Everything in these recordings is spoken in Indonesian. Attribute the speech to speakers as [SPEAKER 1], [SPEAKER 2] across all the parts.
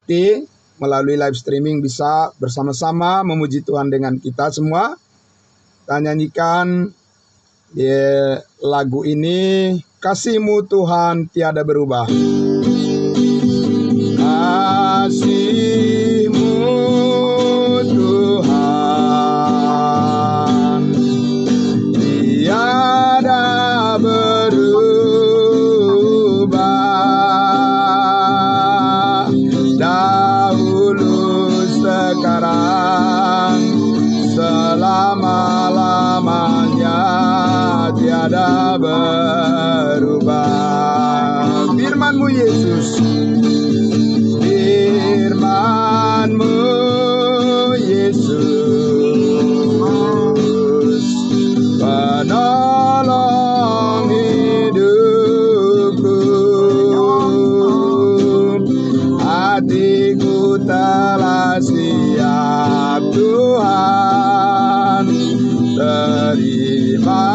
[SPEAKER 1] nanti melalui live streaming bisa bersama-sama memuji Tuhan dengan kita semua. Kita nyanyikan lagu ini, Kasih-Mu Tuhan Tiada Berubah. Kasih-Mu Tuhan tiada berubah, dahulu, sekarang, selama-lamanya tiada berubah. Firman-Mu Yesus, firman-Mu Yesus, penolong hidupku. Hatiku telah siap Tuhan, terima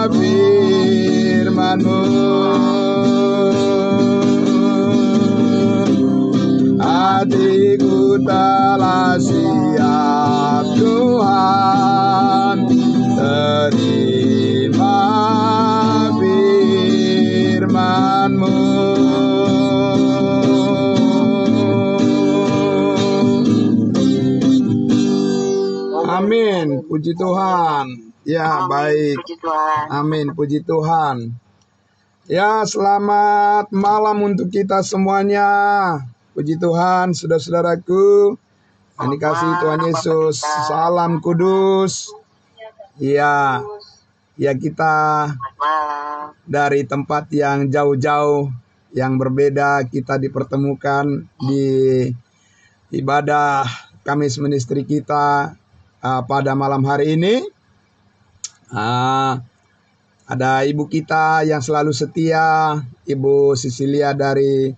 [SPEAKER 1] firman-Mu. Hatiku telah siap Tuhan, terima firman-Mu. Amin, puji Tuhan. Ya, baik. Amin, puji Tuhan. Ya, selamat malam untuk kita semuanya. Puji Tuhan, saudara-saudaraku. Yang dikasihi Tuhan Yesus, salam kudus. Ya, kita dari tempat yang jauh-jauh, yang berbeda, kita dipertemukan di ibadah Kamis Ministry kita pada malam hari ini. Ada ibu kita yang selalu setia, Ibu Cecilia dari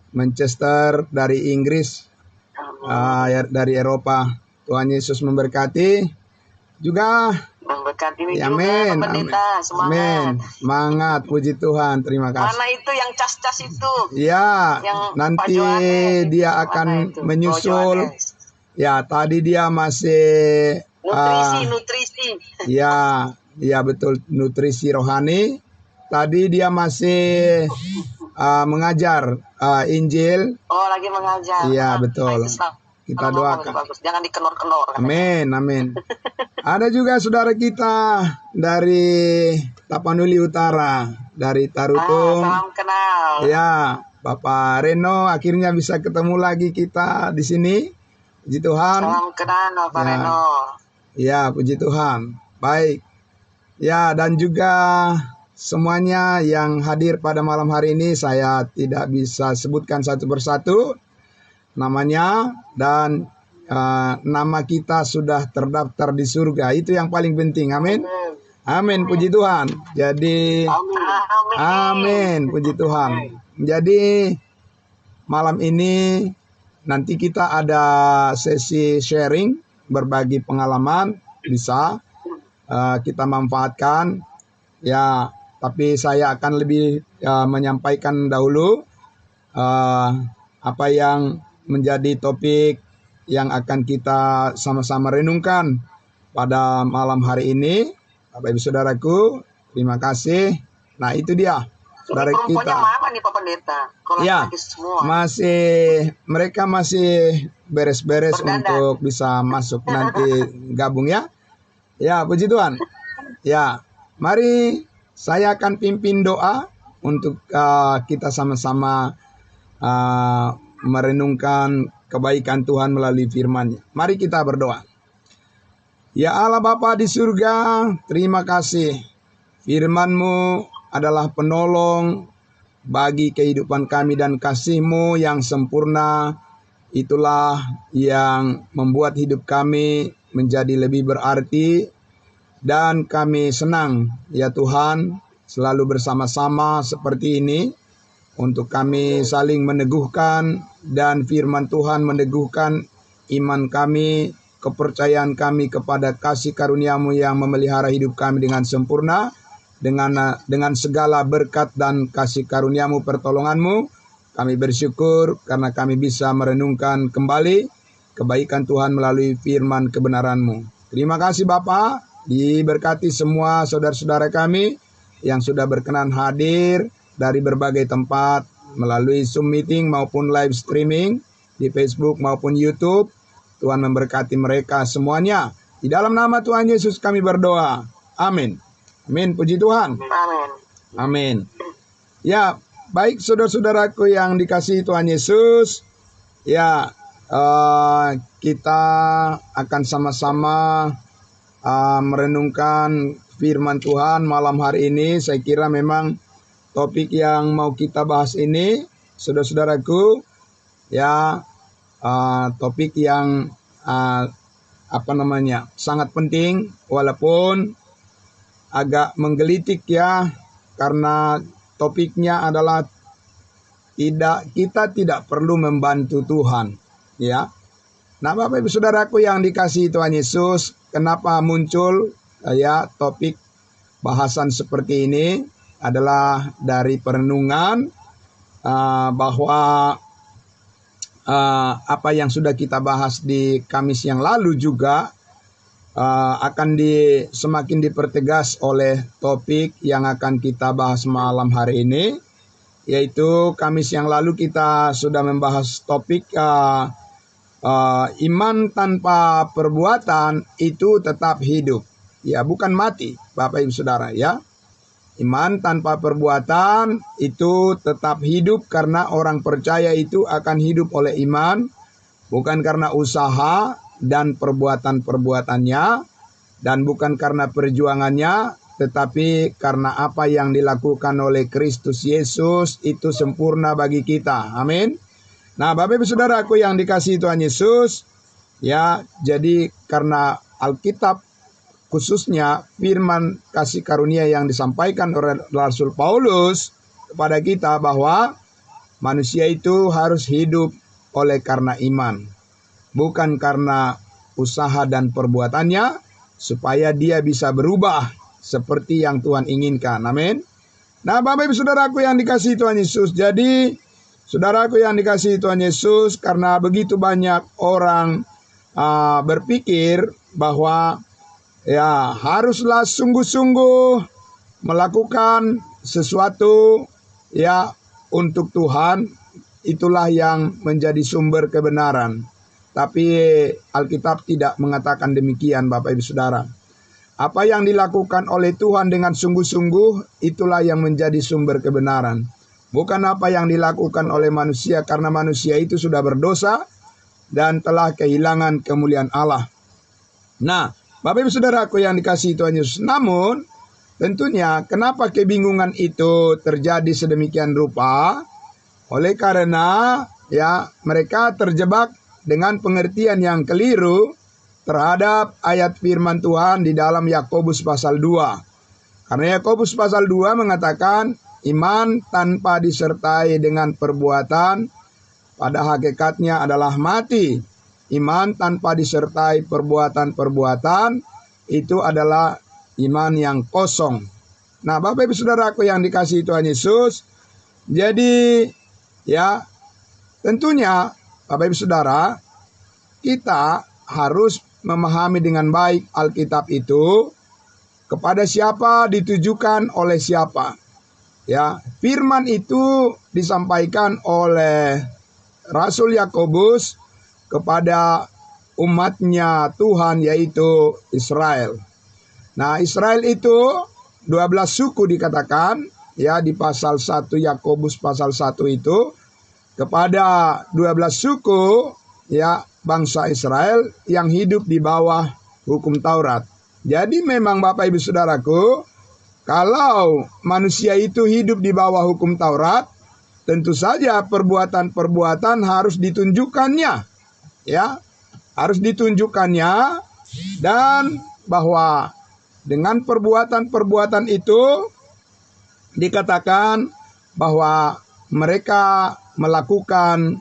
[SPEAKER 1] Manchester, dari Inggris, dari Eropa. Tuhan Yesus memberkati juga.
[SPEAKER 2] Memberkati
[SPEAKER 1] Amin.
[SPEAKER 2] Pendeta,
[SPEAKER 1] Amin. Semangat, puji Tuhan. Terima kasih.
[SPEAKER 2] Mana itu yang cas-cas itu?
[SPEAKER 1] Ya,
[SPEAKER 2] yang
[SPEAKER 1] nanti dia akan menyusul. Ya, tadi dia masih
[SPEAKER 2] nutrisi.
[SPEAKER 1] Ya betul, nutrisi rohani. Tadi dia masih mengajar Injil.
[SPEAKER 2] Oh, lagi mengajar.
[SPEAKER 1] Iya, betul. Kita doakan.
[SPEAKER 2] Bagus. Jangan dikenor-kenor.
[SPEAKER 1] Amin. Ada juga saudara kita dari Tapanuli Utara, dari Tarutung.
[SPEAKER 2] Salam kenal.
[SPEAKER 1] Ya, Bapak Reno, akhirnya bisa ketemu lagi kita di sini. Puji Tuhan.
[SPEAKER 2] Salam kenal, Bapak Reno.
[SPEAKER 1] Ya, puji Tuhan. Baik. Ya, dan juga semuanya yang hadir pada malam hari ini, saya tidak bisa sebutkan satu persatu namanya, dan nama kita sudah terdaftar di surga. Itu yang paling penting. Amin. Amin, puji Tuhan. Jadi amin, puji Tuhan. Jadi malam ini nanti kita ada sesi sharing, berbagi pengalaman, bisa kita manfaatkan. Ya, tapi saya akan lebih menyampaikan dahulu apa yang menjadi topik yang akan kita sama-sama renungkan pada malam hari ini. Bapak Ibu Saudaraku, terima kasih. Nah, itu dia saudara kita.
[SPEAKER 2] Mana nih Pak Pendeta? Kalau
[SPEAKER 1] ya,
[SPEAKER 2] semua.
[SPEAKER 1] Mereka masih beres-beres untuk bisa masuk nanti gabung ya. Ya, puji Tuhan. Ya, mari saya akan pimpin doa untuk kita sama-sama merenungkan kebaikan Tuhan melalui firman-Nya. Mari kita berdoa. Ya Allah Bapa di surga, terima kasih. Firman-Mu adalah penolong bagi kehidupan kami, dan kasih-Mu yang sempurna itulah yang membuat hidup kami menjadi lebih berarti, dan kami senang ya Tuhan selalu bersama-sama seperti ini untuk kami saling meneguhkan, dan firman Tuhan meneguhkan iman kami, kepercayaan kami kepada kasih karunia-Mu yang memelihara hidup kami dengan sempurna, dengan segala berkat dan kasih karunia-Mu, pertolongan-Mu. Kami bersyukur karena kami bisa merenungkan kembali kebaikan Tuhan melalui firman kebenaran-Mu. Terima kasih Bapa, diberkati semua saudara-saudara kami yang sudah berkenan hadir dari berbagai tempat melalui Zoom meeting maupun live streaming di Facebook maupun YouTube. Tuhan memberkati mereka semuanya. Di dalam nama Tuhan Yesus kami berdoa. Amin. Amin. Puji Tuhan.
[SPEAKER 2] Amin.
[SPEAKER 1] Amin. Ya, baik saudara-saudaraku yang dikasihi Tuhan Yesus. Ya, kita akan sama-sama merenungkan firman Tuhan malam hari ini. Saya kira memang topik yang mau kita bahas ini, saudara-saudaraku, ya, topik yang sangat penting, walaupun agak menggelitik ya, karena topiknya adalah kita tidak perlu membantu Tuhan, ya. Nah, Bapak Ibu Saudaraku yang dikasihi Tuhan Yesus, kenapa muncul ya topik bahasan seperti ini adalah dari perenungan bahwa apa yang sudah kita bahas di Kamis yang lalu juga akan semakin dipertegas oleh topik yang akan kita bahas malam hari ini, yaitu Kamis yang lalu kita sudah membahas topik iman tanpa perbuatan itu tetap hidup, ya, bukan mati, Bapak Ibu Saudara, ya. Iman tanpa perbuatan itu tetap hidup karena orang percaya itu akan hidup oleh iman, bukan karena usaha dan perbuatan-perbuatannya, dan bukan karena perjuangannya, tetapi karena apa yang dilakukan oleh Kristus Yesus itu sempurna bagi kita. Amin. Nah, Bapak Ibu Saudaraku yang dikasihi Tuhan Yesus, ya, jadi karena Alkitab, khususnya firman kasih karunia yang disampaikan oleh Rasul Paulus kepada kita bahwa manusia itu harus hidup oleh karena iman, bukan karena usaha dan perbuatannya, supaya dia bisa berubah seperti yang Tuhan inginkan. Amin. Nah, Bapak Ibu Saudaraku yang dikasihi Tuhan Yesus, jadi saudaraku yang dikasihi Tuhan Yesus, karena begitu banyak orang berpikir bahwa ya haruslah sungguh-sungguh melakukan sesuatu ya untuk Tuhan, itulah yang menjadi sumber kebenaran. Tapi Alkitab tidak mengatakan demikian, Bapak Ibu Saudara. Apa yang dilakukan oleh Tuhan dengan sungguh-sungguh, itulah yang menjadi sumber kebenaran. Bukan apa yang dilakukan oleh manusia, karena manusia itu sudah berdosa dan telah kehilangan kemuliaan Allah. Nah, Bapak Ibu Saudaraku yang dikasihi Tuhan Yesus, namun tentunya kenapa kebingungan itu terjadi sedemikian rupa? Oleh karena ya mereka terjebak dengan pengertian yang keliru terhadap ayat firman Tuhan di dalam Yakobus pasal 2. Karena Yakobus pasal 2 mengatakan iman tanpa disertai dengan perbuatan pada hakikatnya adalah mati. Iman tanpa disertai perbuatan-perbuatan itu adalah iman yang kosong. Nah, Bapak Ibu Saudaraku yang dikasihi Tuhan Yesus, jadi ya tentunya Bapak Ibu Saudara, kita harus memahami dengan baik Alkitab itu kepada siapa ditujukan oleh siapa. Ya, firman itu disampaikan oleh Rasul Yakobus kepada umatnya Tuhan, yaitu Israel. Nah, Israel itu 12 suku dikatakan ya di pasal 1 Yakobus pasal 1 itu, kepada 12 suku ya bangsa Israel yang hidup di bawah hukum Taurat. Jadi memang Bapak Ibu Saudaraku, kalau manusia itu hidup di bawah hukum Taurat, tentu saja perbuatan-perbuatan harus ditunjukkannya. Ya, harus ditunjukkannya, dan bahwa dengan perbuatan-perbuatan itu dikatakan bahwa mereka melakukan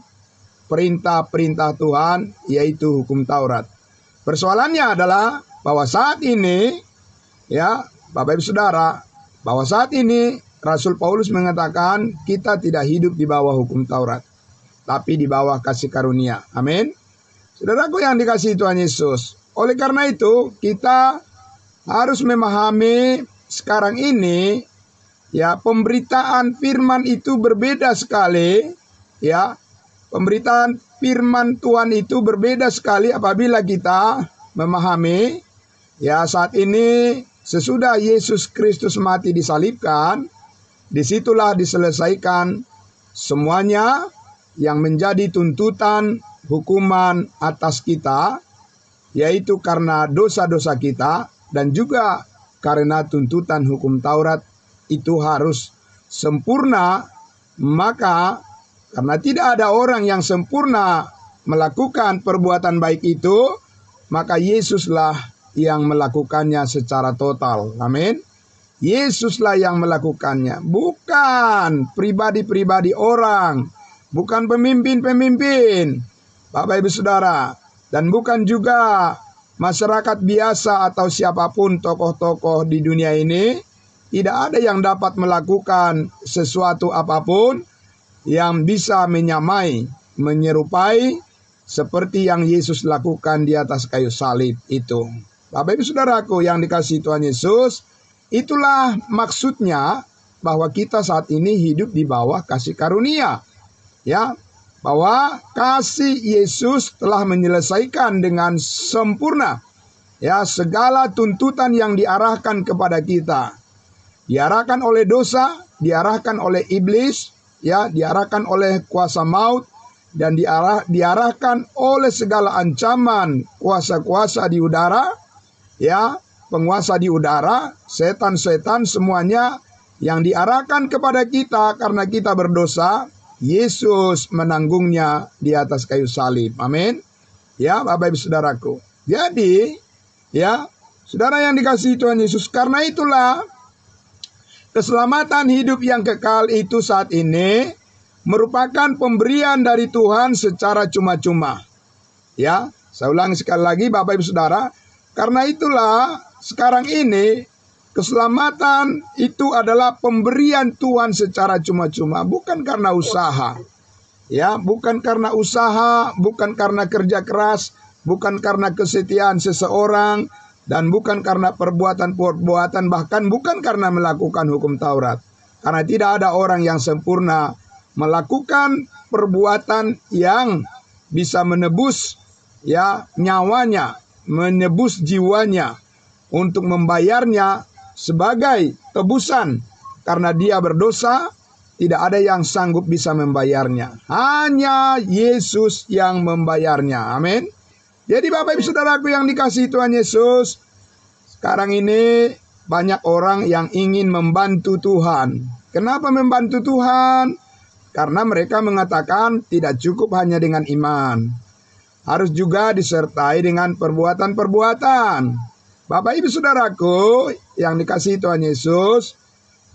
[SPEAKER 1] perintah-perintah Tuhan, yaitu hukum Taurat. Persoalannya adalah bahwa saat ini ya Bapak Ibu Saudara, bahwa saat ini Rasul Paulus mengatakan kita tidak hidup di bawah hukum Taurat, tapi di bawah kasih karunia. Amin. Saudaraku yang dikasihi Tuhan Yesus. Oleh karena itu kita harus memahami sekarang ini ya, pemberitaan firman itu berbeda sekali ya. Pemberitaan firman Tuhan itu berbeda sekali apabila kita memahami ya, saat ini sesudah Yesus Kristus mati disalibkan, disitulah diselesaikan semuanya yang menjadi tuntutan hukuman atas kita, yaitu karena dosa-dosa kita dan juga karena tuntutan hukum Taurat itu harus sempurna. Maka karena tidak ada orang yang sempurna melakukan perbuatan baik itu, maka Yesuslah yang melakukannya secara total. Amin. Yesuslah yang melakukannya, bukan pribadi-pribadi orang, bukan pemimpin-pemimpin, Bapak Ibu Saudara, dan bukan juga masyarakat biasa atau siapapun tokoh-tokoh di dunia ini. Tidak ada yang dapat melakukan sesuatu apapun yang bisa menyamai, menyerupai seperti yang Yesus lakukan di atas kayu salib itu. Bapak Ibu Saudaraku yang dikasihi Tuhan Yesus, itulah maksudnya bahwa kita saat ini hidup di bawah kasih karunia. Ya, bahwa kasih Yesus telah menyelesaikan dengan sempurna ya segala tuntutan yang diarahkan kepada kita. Diarahkan oleh dosa, diarahkan oleh iblis, ya, diarahkan oleh kuasa maut, dan diarahkan oleh segala ancaman kuasa-kuasa di udara, ya, penguasa di udara, setan-setan semuanya yang diarahkan kepada kita karena kita berdosa. Yesus menanggungnya di atas kayu salib. Amin. Ya, Bapak Ibu Saudaraku. Jadi, ya, saudara yang dikasihi Tuhan Yesus, karena itulah keselamatan hidup yang kekal itu saat ini merupakan pemberian dari Tuhan secara cuma-cuma. Ya, saya ulangi sekali lagi Bapak Ibu Saudara, karena itulah sekarang ini keselamatan itu adalah pemberian Tuhan secara cuma-cuma, bukan karena usaha. Ya, bukan karena usaha, bukan karena kerja keras, bukan karena kesetiaan seseorang, dan bukan karena perbuatan-perbuatan, bahkan bukan karena melakukan hukum Taurat. Karena tidak ada orang yang sempurna melakukan perbuatan yang bisa menebus ya nyawanya, menebus jiwanya untuk membayarnya sebagai tebusan. Karena dia berdosa, tidak ada yang sanggup bisa membayarnya. Hanya Yesus yang membayarnya. Amin. Jadi Bapak Ibu Saudaraku yang dikasihi Tuhan Yesus, sekarang ini banyak orang yang ingin membantu Tuhan. Kenapa membantu Tuhan? Karena mereka mengatakan tidak cukup hanya dengan iman, harus juga disertai dengan perbuatan-perbuatan. Bapak Ibu Saudaraku yang dikasihi Tuhan Yesus,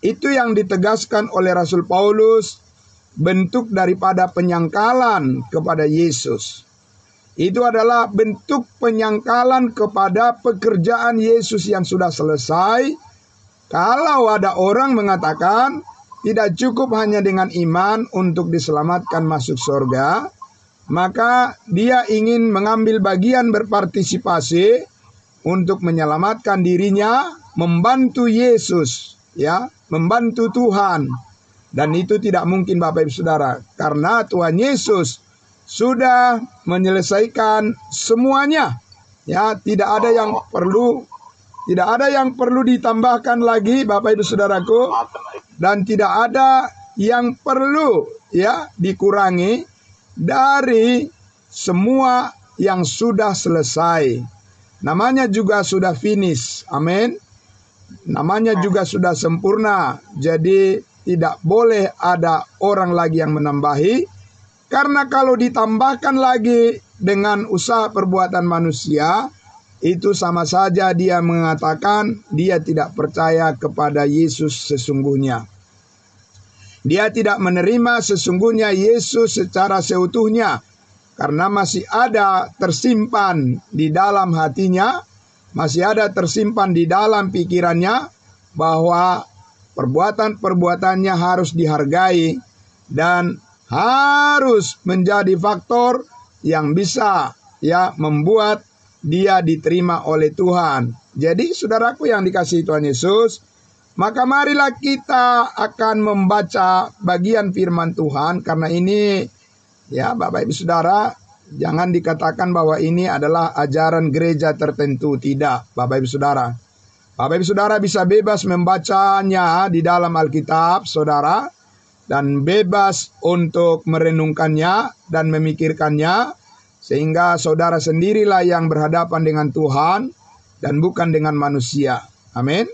[SPEAKER 1] itu yang ditegaskan oleh Rasul Paulus, bentuk daripada penyangkalan kepada Yesus. Itu adalah bentuk penyangkalan kepada pekerjaan Yesus yang sudah selesai. Kalau ada orang mengatakan tidak cukup hanya dengan iman untuk diselamatkan masuk surga, maka dia ingin mengambil bagian berpartisipasi untuk menyelamatkan dirinya, membantu Yesus, ya, membantu Tuhan. Dan itu tidak mungkin Bapak Ibu Saudara, karena Tuhan Yesus sudah menyelesaikan semuanya. Ya, tidak ada yang perlu ditambahkan lagi Bapak Ibu Saudaraku, dan tidak ada yang perlu ya dikurangi dari semua yang sudah selesai. Namanya juga sudah finish. Amin. Namanya juga sudah sempurna. Jadi tidak boleh ada orang lagi yang menambahi. Karena kalau ditambahkan lagi dengan usaha perbuatan manusia, itu sama saja dia mengatakan dia tidak percaya kepada Yesus sesungguhnya. Dia tidak menerima sesungguhnya Yesus secara seutuhnya. Karena masih ada tersimpan di dalam hatinya, masih ada tersimpan di dalam pikirannya bahwa perbuatan-perbuatannya harus dihargai dan harus menjadi faktor yang bisa ya membuat dia diterima oleh Tuhan. Jadi saudaraku yang dikasihi Tuhan Yesus, maka marilah kita akan membaca bagian firman Tuhan, karena ini ya Bapak Ibu Saudara, jangan dikatakan bahwa ini adalah ajaran gereja tertentu. Tidak, Bapak Ibu Saudara. Bapak Ibu Saudara bisa bebas membacanya di dalam Alkitab Saudara, dan bebas untuk merenungkannya dan memikirkannya, sehingga saudara sendirilah yang berhadapan dengan Tuhan dan bukan dengan manusia. Amin.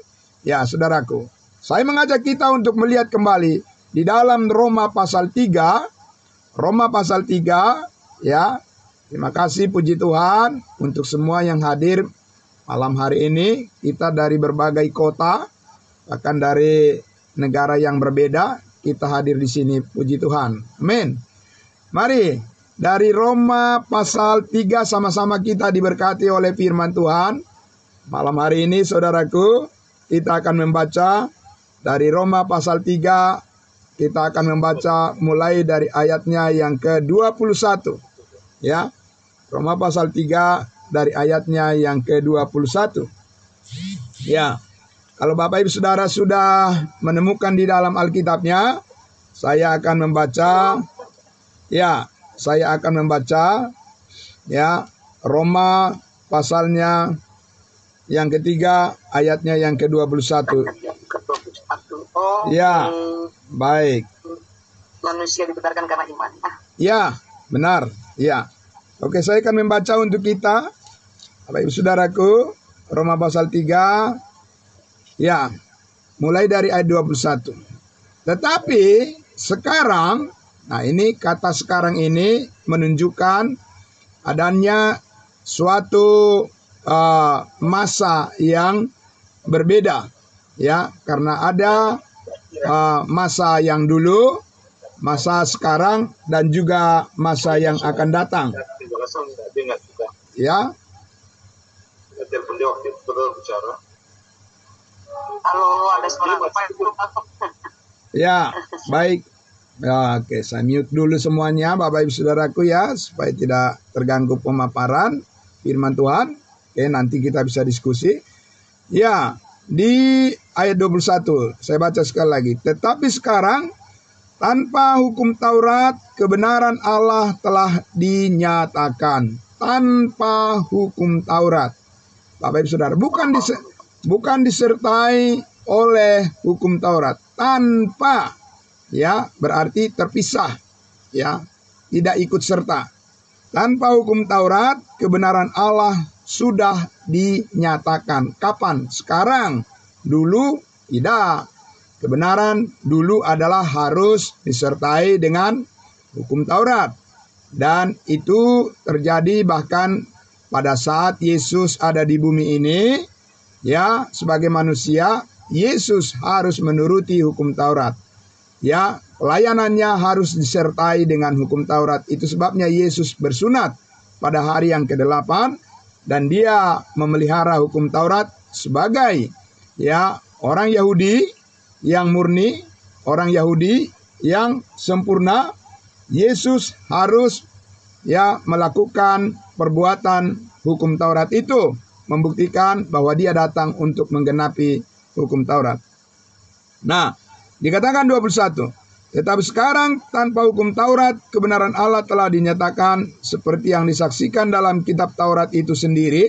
[SPEAKER 1] Ya saudaraku, saya mengajak kita untuk melihat kembali di dalam Roma pasal 3. Roma pasal 3 ya. Terima kasih, puji Tuhan untuk semua yang hadir malam hari ini. Kita dari berbagai kota, bahkan dari negara yang berbeda, kita hadir di sini, puji Tuhan. Amin. Mari dari Roma pasal 3 sama-sama kita diberkati oleh firman Tuhan. Malam hari ini saudaraku, kita akan membaca dari Roma pasal 3. Kita akan membaca mulai dari ayatnya yang ke-21. Ya. Roma pasal 3 dari ayatnya yang ke-21. Ya. Kalau Bapak Ibu Saudara sudah menemukan di dalam Alkitabnya, saya akan membaca ya, Roma pasalnya yang ketiga, ayatnya yang ke-21. Ya, baik.
[SPEAKER 2] Manusia dibenarkan karena iman.
[SPEAKER 1] Ya, benar. Ya. Oke, saya akan membaca untuk kita, Bapak Ibu Saudaraku, Roma pasal 3. Ya, mulai dari ayat 21. Tetapi sekarang, nah ini kata sekarang ini menunjukkan adanya suatu masa yang berbeda, ya, karena ada masa yang dulu, masa sekarang, dan juga masa yang akan datang. Ya.
[SPEAKER 2] Halo, ada suara apa itu?
[SPEAKER 1] Ya, baik. Ya, oke, saya mute dulu semuanya Bapak Ibu Saudaraku ya, supaya tidak terganggu pemaparan firman Tuhan. Oke, nanti kita bisa diskusi. Ya, di ayat 21, saya baca sekali lagi. Tetapi sekarang, tanpa hukum Taurat, kebenaran Allah telah dinyatakan. Tanpa hukum Taurat. Bapak Ibu Saudara, bukan disertai oleh hukum Taurat. Tanpa, ya, berarti terpisah, ya, tidak ikut serta. Tanpa hukum Taurat, kebenaran Allah sudah dinyatakan. Kapan? Sekarang. Dulu tidak. Kebenaran dulu adalah harus disertai dengan hukum Taurat. Dan itu terjadi bahkan pada saat Yesus ada di bumi ini. Ya, sebagai manusia, Yesus harus menuruti hukum Taurat. Ya, pelayanannya harus disertai dengan hukum Taurat. Itu sebabnya Yesus bersunat pada hari yang ke-8. Dan dia memelihara hukum Taurat sebagai ya orang Yahudi yang murni, orang Yahudi yang sempurna. Yesus harus ya melakukan perbuatan hukum Taurat itu, membuktikan bahwa dia datang untuk menggenapi hukum Taurat. Nah, dikatakan 21. Tetapi sekarang tanpa hukum Taurat, kebenaran Allah telah dinyatakan seperti yang disaksikan dalam kitab Taurat itu sendiri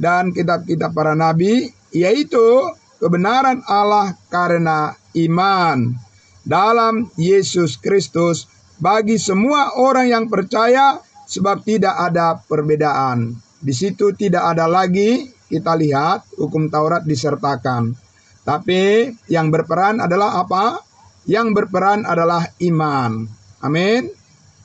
[SPEAKER 1] dan kitab-kitab para nabi, yaitu kebenaran Allah karena iman dalam Yesus Kristus bagi semua orang yang percaya, sebab tidak ada perbedaan. Di situ tidak ada lagi kita lihat hukum Taurat disertakan. Tapi yang berperan adalah apa? Yang berperan adalah iman. Amin.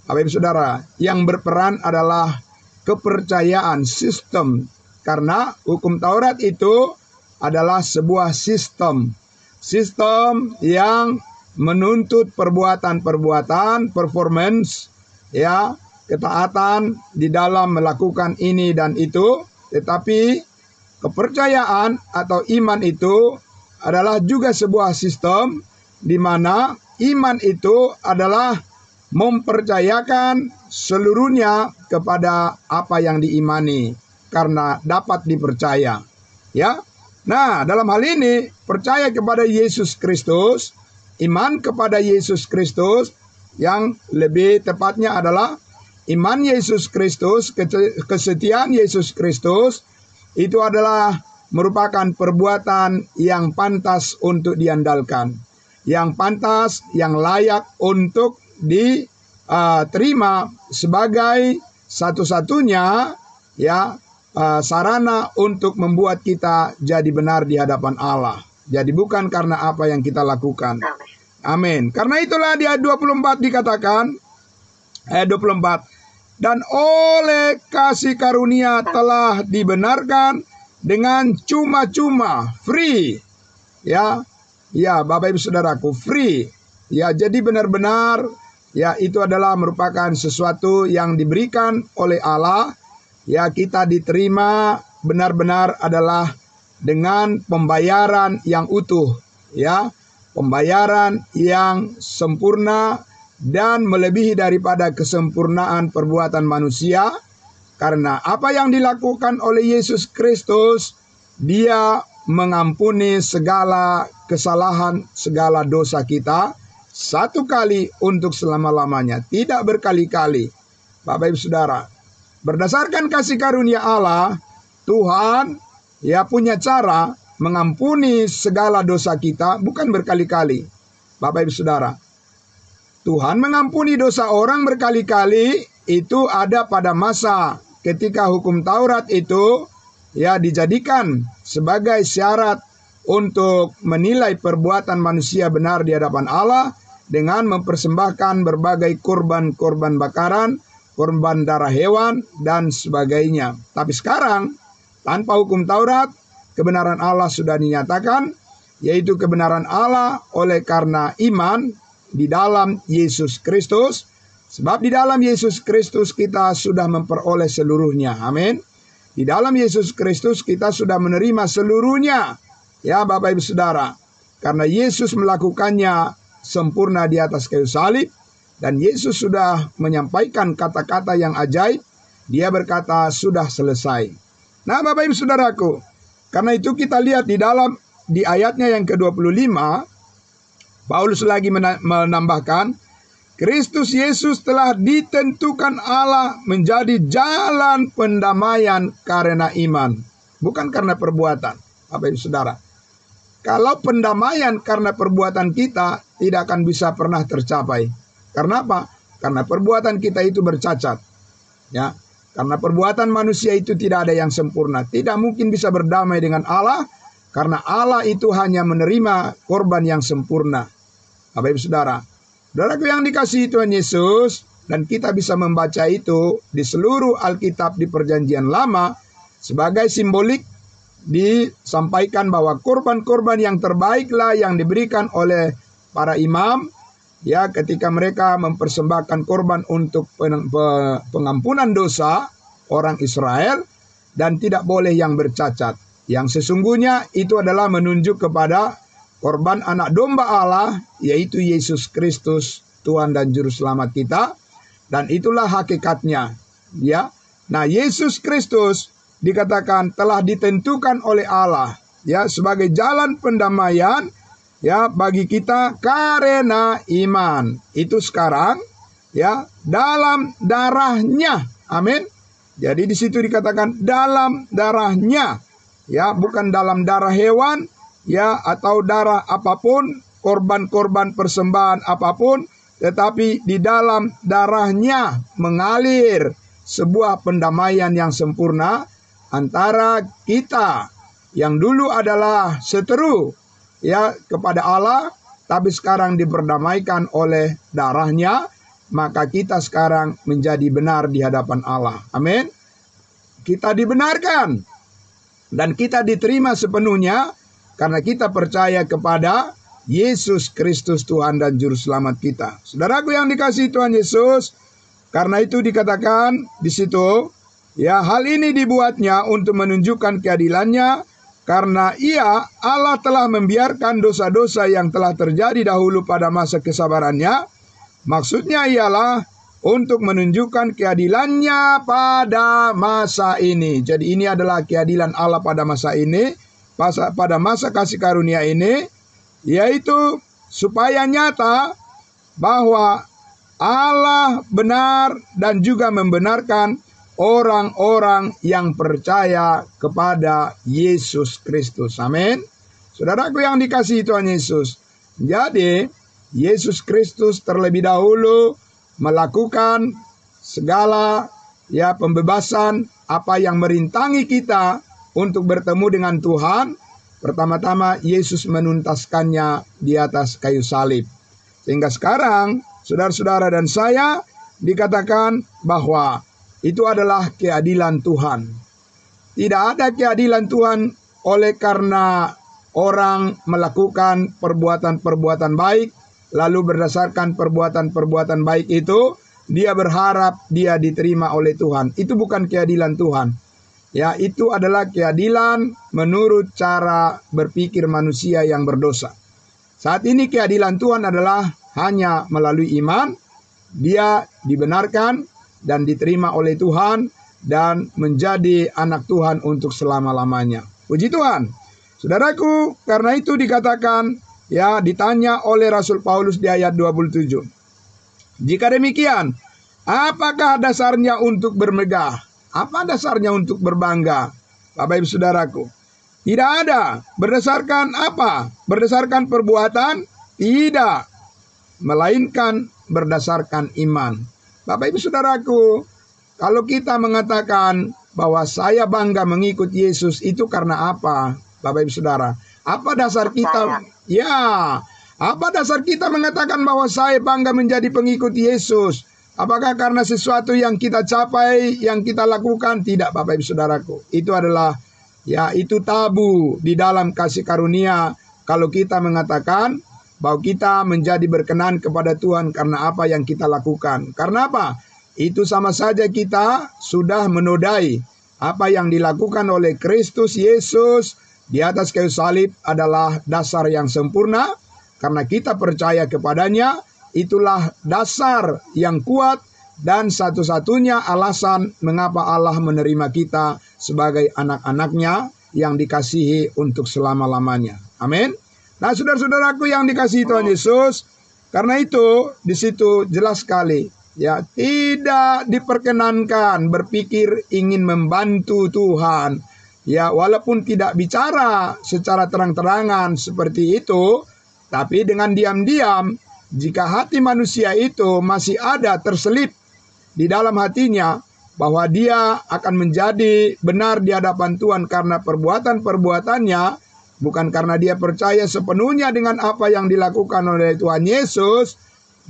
[SPEAKER 1] Bapak Ibu Saudara, yang berperan adalah kepercayaan, sistem. Karena hukum Taurat itu adalah sebuah sistem. Sistem yang menuntut perbuatan-perbuatan, performance, ya, ketaatan di dalam melakukan ini dan itu. Tetapi kepercayaan atau iman itu adalah juga sebuah sistem di mana iman itu adalah mempercayakan seluruhnya kepada apa yang diimani karena dapat dipercaya. Ya. Nah, dalam hal ini percaya kepada Yesus Kristus, iman kepada Yesus Kristus, yang lebih tepatnya adalah iman Yesus Kristus, kesetiaan Yesus Kristus, itu adalah merupakan perbuatan yang pantas untuk diandalkan, yang pantas, yang layak untuk diterima sebagai satu-satunya sarana untuk membuat kita jadi benar di hadapan Allah. Jadi bukan karena apa yang kita lakukan. Amin. Karena itulah di ayat 24 dikatakan, ayat 24, dan oleh kasih karunia telah dibenarkan dengan cuma-cuma, free. Ya, Bapak Ibu Saudaraku, free. Ya, jadi benar-benar ya itu adalah merupakan sesuatu yang diberikan oleh Allah. Ya, kita diterima benar-benar adalah dengan pembayaran yang utuh, ya, pembayaran yang sempurna dan melebihi daripada kesempurnaan perbuatan manusia. Karena apa yang dilakukan oleh Yesus Kristus, Dia mengampuni segala kesalahan, segala dosa kita satu kali untuk selama-lamanya, tidak berkali-kali. Bapak Ibu Saudara, berdasarkan kasih karunia Allah, Tuhan ya punya cara mengampuni segala dosa kita bukan berkali-kali. Bapak Ibu Saudara, Tuhan mengampuni dosa orang berkali-kali itu ada pada masa ketika hukum Taurat itu ya dijadikan sebagai syarat untuk menilai perbuatan manusia benar di hadapan Allah dengan mempersembahkan berbagai korban-korban bakaran, korban darah hewan, dan sebagainya. Tapi sekarang, tanpa hukum Taurat, kebenaran Allah sudah dinyatakan, yaitu kebenaran Allah oleh karena iman di dalam Yesus Kristus. Sebab di dalam Yesus Kristus kita sudah memperoleh seluruhnya. Amin. Di dalam Yesus Kristus kita sudah menerima seluruhnya. Ya Bapak Ibu Saudara. Karena Yesus melakukannya sempurna di atas kayu salib. Dan Yesus sudah menyampaikan kata-kata yang ajaib. Dia berkata sudah selesai. Nah Bapak Ibu Saudaraku. Karena itu kita lihat di ayatnya yang ke-25. Paulus lagi menambahkan, Kristus Yesus telah ditentukan Allah menjadi jalan pendamaian karena iman. Bukan karena perbuatan. Bapak Ibu Saudara. Kalau pendamaian karena perbuatan kita tidak akan bisa pernah tercapai. Karena apa? Karena perbuatan kita itu bercacat. Ya, karena perbuatan manusia itu tidak ada yang sempurna. Tidak mungkin bisa berdamai dengan Allah. Karena Allah itu hanya menerima korban yang sempurna. Bapak Ibu Saudara. Saudaraku yang dikasihi Tuhan Yesus, dan kita bisa membaca itu di seluruh Alkitab di Perjanjian Lama, sebagai simbolik disampaikan bahwa korban-korban yang terbaiklah yang diberikan oleh para imam, ya ketika mereka mempersembahkan korban untuk pengampunan dosa orang Israel, dan tidak boleh yang bercacat. Yang sesungguhnya itu adalah menunjuk kepada korban anak domba Allah, yaitu Yesus Kristus, Tuhan dan Juru Selamat kita. Dan itulah hakikatnya. Ya, nah Yesus Kristus dikatakan telah ditentukan oleh Allah, ya sebagai jalan pendamaian, ya bagi kita karena iman. Itu sekarang, ya dalam darahnya. Amin. Jadi di situ dikatakan dalam darahnya, ya bukan dalam darah hewan. Ya, atau darah apapun, korban-korban persembahan apapun, tetapi di dalam darahnya mengalir sebuah pendamaian yang sempurna antara kita yang dulu adalah seteru ya kepada Allah, tapi sekarang diperdamaikan oleh darahnya, maka kita sekarang menjadi benar di hadapan Allah. Amin. Kita dibenarkan dan kita diterima sepenuhnya karena kita percaya kepada Yesus Kristus Tuhan dan Juru Selamat kita. Saudaraku yang dikasihi Tuhan Yesus, karena itu dikatakan di situ, ya hal ini dibuatnya untuk menunjukkan keadilannya karena Allah telah membiarkan dosa-dosa yang telah terjadi dahulu pada masa kesabarannya. Maksudnya ialah untuk menunjukkan keadilannya pada masa ini. Jadi ini adalah keadilan Allah pada masa ini, pada masa kasih karunia ini, yaitu supaya nyata bahwa Allah benar dan juga membenarkan orang-orang yang percaya kepada Yesus Kristus. Amin. Saudaraku yang dikasihi Tuhan Yesus. Jadi Yesus Kristus terlebih dahulu melakukan segala pembebasan apa yang merintangi kita untuk bertemu dengan Tuhan. Pertama-tama Yesus menuntaskannya di atas kayu salib. Sehingga sekarang saudara-saudara dan saya dikatakan bahwa itu adalah keadilan Tuhan. Tidak ada keadilan Tuhan oleh karena orang melakukan perbuatan-perbuatan baik, lalu berdasarkan perbuatan-perbuatan baik itu dia berharap dia diterima oleh Tuhan. Itu bukan keadilan Tuhan. Ya, itu adalah keadilan menurut cara berpikir manusia yang berdosa. Saat ini keadilan Tuhan adalah hanya melalui iman, dia dibenarkan dan diterima oleh Tuhan dan menjadi anak Tuhan untuk selama-lamanya. Puji Tuhan. Saudaraku, karena itu dikatakan, ditanya oleh Rasul Paulus di ayat 27. Jika demikian, apakah dasarnya untuk bermegah? Apa dasarnya untuk berbangga? Bapak Ibu Saudaraku, tidak ada. Berdasarkan apa? Berdasarkan perbuatan? Tidak. Melainkan berdasarkan iman. Bapak Ibu Saudaraku, kalau kita mengatakan bahwa saya bangga mengikut Yesus, itu karena apa? Bapak Ibu Saudara, apa dasar kita? Apa dasar kita mengatakan bahwa saya bangga menjadi pengikut Yesus? Apakah karena sesuatu yang kita capai, yang kita lakukan? Tidak, Bapak Ibu Saudaraku. Itu adalah, itu tabu di dalam kasih karunia. Kalau kita mengatakan bahwa kita menjadi berkenan kepada Tuhan karena apa yang kita lakukan. Karena apa? Itu sama saja kita sudah menodai apa yang dilakukan oleh Kristus Yesus di atas kayu salib adalah dasar yang sempurna. Karena kita percaya kepadanya, itulah dasar yang kuat dan satu-satunya alasan mengapa Allah menerima kita sebagai anak-anaknya yang dikasihi untuk selama-lamanya. Amin. Nah, saudara-saudaraku yang dikasihi Tuhan Yesus, karena itu di situ jelas sekali, tidak diperkenankan berpikir ingin membantu Tuhan. Walaupun tidak bicara secara terang-terangan seperti itu, tapi dengan diam-diam, jika hati manusia itu masih ada terselip di dalam hatinya bahwa dia akan menjadi benar di hadapan Tuhan karena perbuatan-perbuatannya, bukan karena dia percaya sepenuhnya dengan apa yang dilakukan oleh Tuhan Yesus,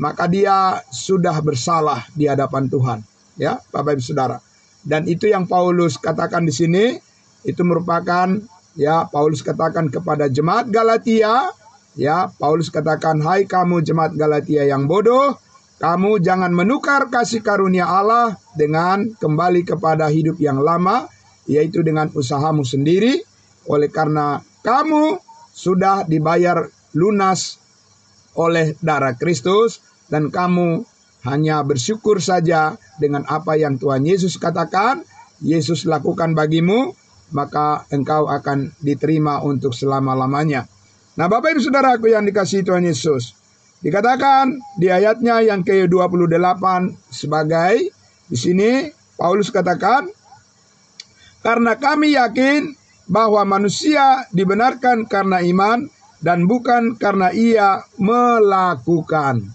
[SPEAKER 1] maka dia sudah bersalah di hadapan Tuhan. Ya, Bapak Ibu Saudara. Dan itu yang Paulus katakan di sini, itu merupakan Paulus katakan kepada jemaat Galatia. Paulus katakan, hai kamu jemaat Galatia yang bodoh, kamu jangan menukar kasih karunia Allah dengan kembali kepada hidup yang lama, yaitu dengan usahamu sendiri, oleh karena kamu sudah dibayar lunas oleh darah Kristus, dan kamu hanya bersyukur saja dengan apa yang Tuhan Yesus katakan, Yesus lakukan bagimu, maka engkau akan diterima untuk selama-lamanya. Nah, Bapak Ibu Saudaraku yang dikasihi Tuhan Yesus, dikatakan di ayatnya yang ke-28 sebagai di sini Paulus katakan, karena kami yakin bahwa manusia dibenarkan karena iman dan bukan karena ia melakukan.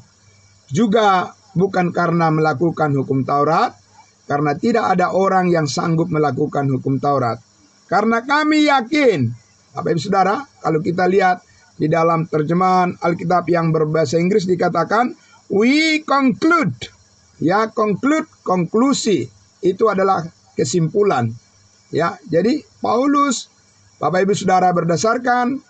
[SPEAKER 1] Juga bukan karena melakukan hukum Taurat, karena tidak ada orang yang sanggup melakukan hukum Taurat. Karena kami yakin, Bapak Ibu Saudara, kalau kita lihat di dalam terjemahan Alkitab yang berbahasa Inggris dikatakan, we conclude. Konklusi. Itu adalah kesimpulan. Jadi Paulus, Bapak Ibu Saudara, berdasarkan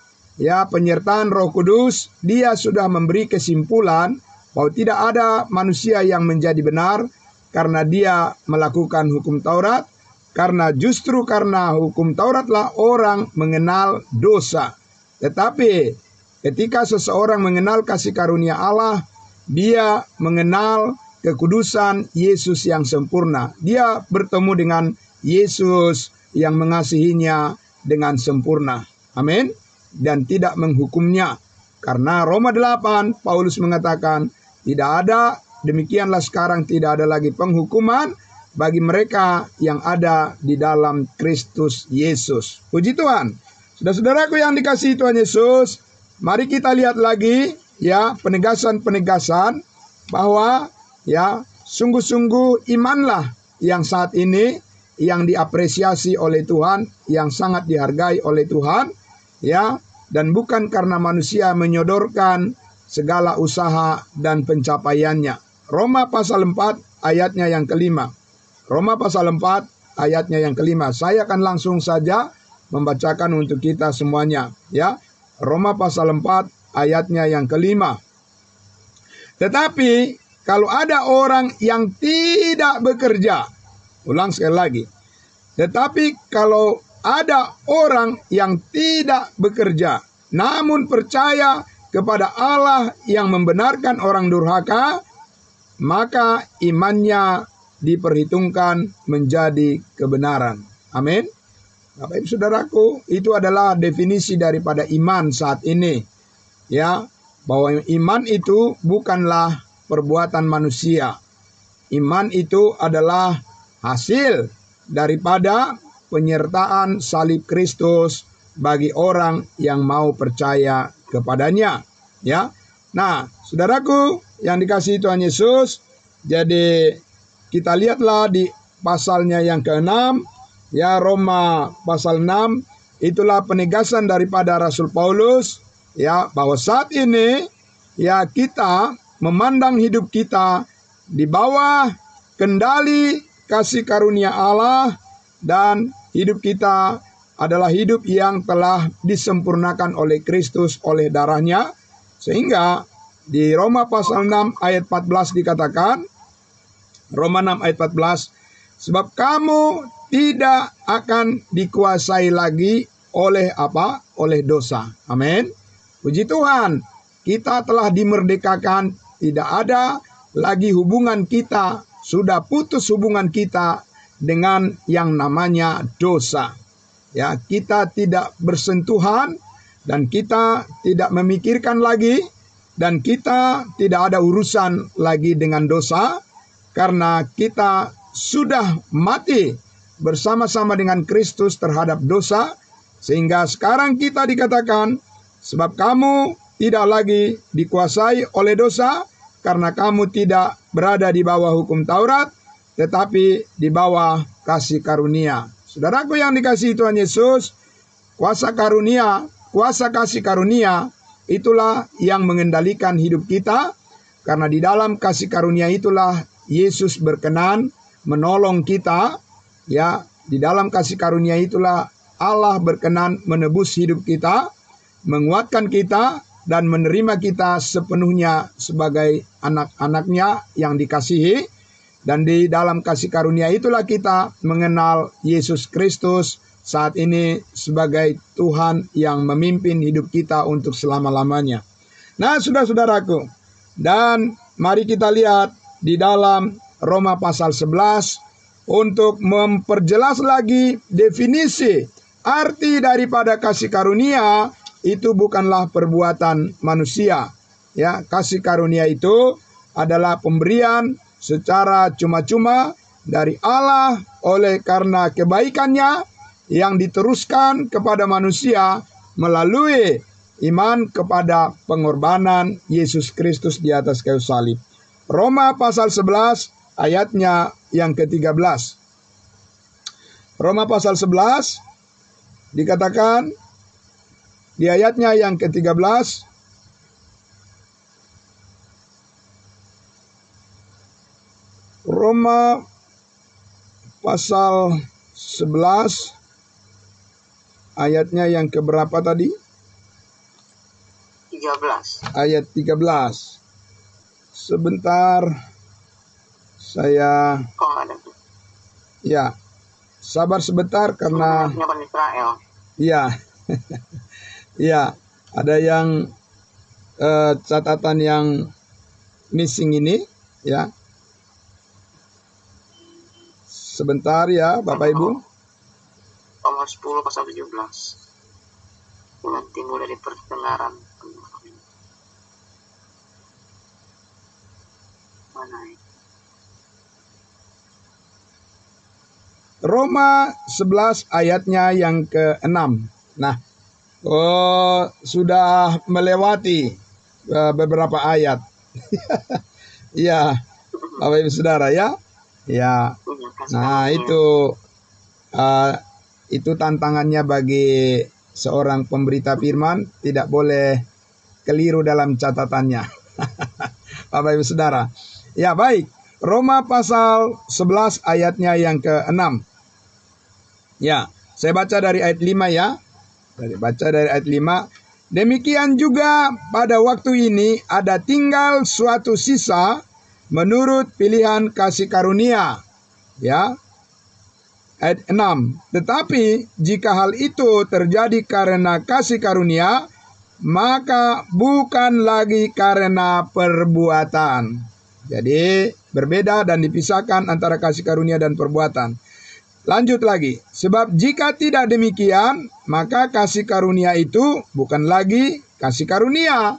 [SPEAKER 1] penyertaan Roh Kudus, dia sudah memberi kesimpulan bahwa tidak ada manusia yang menjadi benar karena dia melakukan hukum Taurat, Karena justru karena hukum Tauratlah orang mengenal dosa. Tetapi ketika seseorang mengenal kasih karunia Allah, dia mengenal kekudusan Yesus yang sempurna. Dia bertemu dengan Yesus yang mengasihinya dengan sempurna. Amin. Dan tidak menghukumnya. Karena Roma 8, Paulus mengatakan, tidak ada, demikianlah sekarang tidak ada lagi penghukuman bagi mereka yang ada di dalam Kristus Yesus. Puji Tuhan. Saudara-saudaraku yang dikasihi Tuhan Yesus, mari kita lihat lagi ya penegasan-penegasan bahwa ya sungguh-sungguh imanlah yang saat ini yang diapresiasi oleh Tuhan, yang sangat dihargai oleh Tuhan, ya, dan bukan karena manusia menyodorkan segala usaha dan pencapaiannya. Roma pasal 4 ayatnya yang kelima. Roma pasal 4 ayatnya yang kelima. Saya akan langsung saja membacakan untuk kita semuanya, ya. Roma pasal 4 ayatnya yang kelima. Tetapi kalau ada orang yang tidak bekerja, ulang sekali lagi. Tetapi kalau ada orang yang tidak bekerja, namun percaya kepada Allah yang membenarkan orang durhaka, maka imannya diperhitungkan menjadi kebenaran. Amin. Bapak Ibu Saudaraku, itu adalah definisi daripada iman saat ini. Ya, bahwa iman itu bukanlah perbuatan manusia. Iman itu adalah hasil daripada penyertaan salib Kristus bagi orang yang mau percaya kepadanya. Ya. Nah, saudaraku yang dikasihi Tuhan Yesus, jadi kita lihatlah di pasalnya yang ke-6, ya, Roma pasal 6, itulah penegasan daripada Rasul Paulus, ya, bahwa saat ini ya kita memandang hidup kita di bawah kendali kasih karunia Allah, dan hidup kita adalah hidup yang telah disempurnakan oleh Kristus oleh darahnya. Sehingga di Roma pasal 6 ayat 14 dikatakan, Roma 6 ayat 14, sebab kamu tidak akan dikuasai lagi oleh apa? Oleh dosa. Amin. Puji Tuhan, kita telah dimerdekakan, tidak ada lagi hubungan kita, sudah putus hubungan kita dengan yang namanya dosa. Ya, kita tidak bersentuhan dan kita tidak memikirkan lagi dan kita tidak ada urusan lagi dengan dosa. Karena kita sudah mati bersama-sama dengan Kristus terhadap dosa. Sehingga sekarang kita dikatakan, sebab kamu tidak lagi dikuasai oleh dosa, karena kamu tidak berada di bawah hukum Taurat, tetapi di bawah kasih karunia. Saudaraku yang dikasihi Tuhan Yesus, kuasa kasih karunia, itulah yang mengendalikan hidup kita. Karena di dalam kasih karunia itulah Yesus berkenan menolong kita, ya, di dalam kasih karunia itulah Allah berkenan menebus hidup kita, menguatkan kita, dan menerima kita sepenuhnya sebagai anak-anaknya yang dikasihi. Dan di dalam kasih karunia itulah kita mengenal Yesus Kristus saat ini sebagai Tuhan yang memimpin hidup kita untuk selama-lamanya. Nah, saudara-saudaraku, dan mari kita lihat di dalam Roma pasal 11 untuk memperjelas lagi definisi arti daripada kasih karunia. Itu bukanlah perbuatan manusia. Ya, kasih karunia itu adalah pemberian secara cuma-cuma dari Allah oleh karena kebaikannya yang diteruskan kepada manusia melalui iman kepada pengorbanan Yesus Kristus di atas kayu salib. Roma pasal 11 ayatnya yang ke-13. Roma pasal 11 dikatakan di ayatnya yang ke-13, Roma pasal 11 ayatnya yang keberapa tadi?
[SPEAKER 2] 13.
[SPEAKER 1] Ayat 13. Sebentar, saya
[SPEAKER 2] Oh, ada.
[SPEAKER 1] ya sabar sebentar karena
[SPEAKER 2] Bani Israel.
[SPEAKER 1] iya. Iya, ada yang catatan yang missing ini ya. Sebentar ya Bapak Ibu.
[SPEAKER 2] Roma 10 pasal 17. Dengan timbul dari perkenaran. Mana ini?
[SPEAKER 1] Roma 11 ayatnya yang ke-6. Nah, sudah melewati beberapa ayat. Iya, Bapak Ibu Saudara ya. Ya. Nah, itu tantangannya bagi seorang pemberita firman, tidak boleh keliru dalam catatannya. Bapak Ibu Saudara. Ya, baik. Roma pasal 11 ayatnya yang ke-6. Ya, saya baca dari ayat 5 ya. Baca dari ayat 5. Demikian juga pada waktu ini ada tinggal suatu sisa menurut pilihan kasih karunia. Ya. Ayat 6. Tetapi jika hal itu terjadi karena kasih karunia, maka bukan lagi karena perbuatan. Jadi berbeda dan dipisahkan antara kasih karunia dan perbuatan. Lanjut lagi. Sebab jika tidak demikian, maka kasih karunia itu bukan lagi kasih karunia.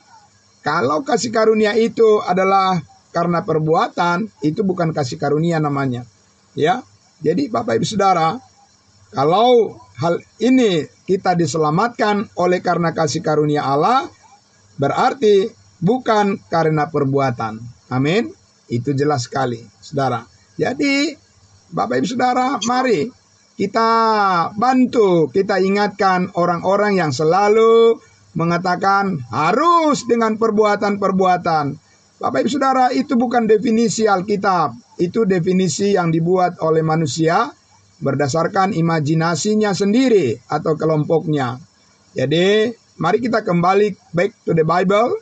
[SPEAKER 1] Kalau kasih karunia itu adalah karena perbuatan, itu bukan kasih karunia namanya. Ya. Jadi Bapak Ibu Saudara, kalau hal ini kita diselamatkan oleh karena kasih karunia Allah, berarti bukan karena perbuatan. Amin. Itu jelas sekali, Saudara. Jadi Bapak Ibu Saudara, mari kita bantu, kita ingatkan orang-orang yang selalu mengatakan harus dengan perbuatan-perbuatan. Bapak Ibu Saudara, itu bukan definisi Alkitab. Itu definisi yang dibuat oleh manusia berdasarkan imajinasinya sendiri atau kelompoknya. Jadi, mari kita kembali back to the Bible,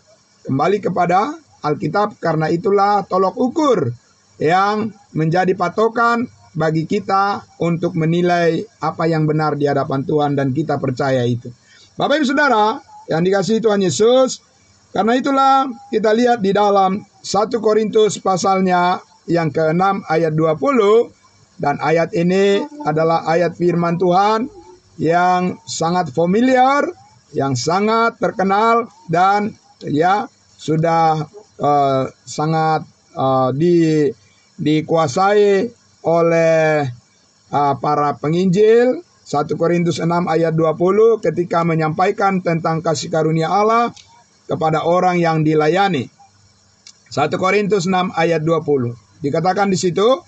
[SPEAKER 1] kembali kepada Alkitab, karena itulah tolok ukur yang menjadi patokan bagi kita untuk menilai apa yang benar di hadapan Tuhan dan kita percaya itu. Bapak Ibu Saudara yang dikasihi Tuhan Yesus, karena itulah kita lihat di dalam 1 Korintus pasalnya yang ke-6 ayat 20, dan ayat ini adalah ayat firman Tuhan yang sangat familiar, yang sangat terkenal dan ya sudah sangat dikuasai oleh para penginjil. 1 Korintus 6 ayat 20 ketika menyampaikan tentang kasih karunia Allah kepada orang yang dilayani. 1 Korintus 6 ayat 20. Dikatakan di situ,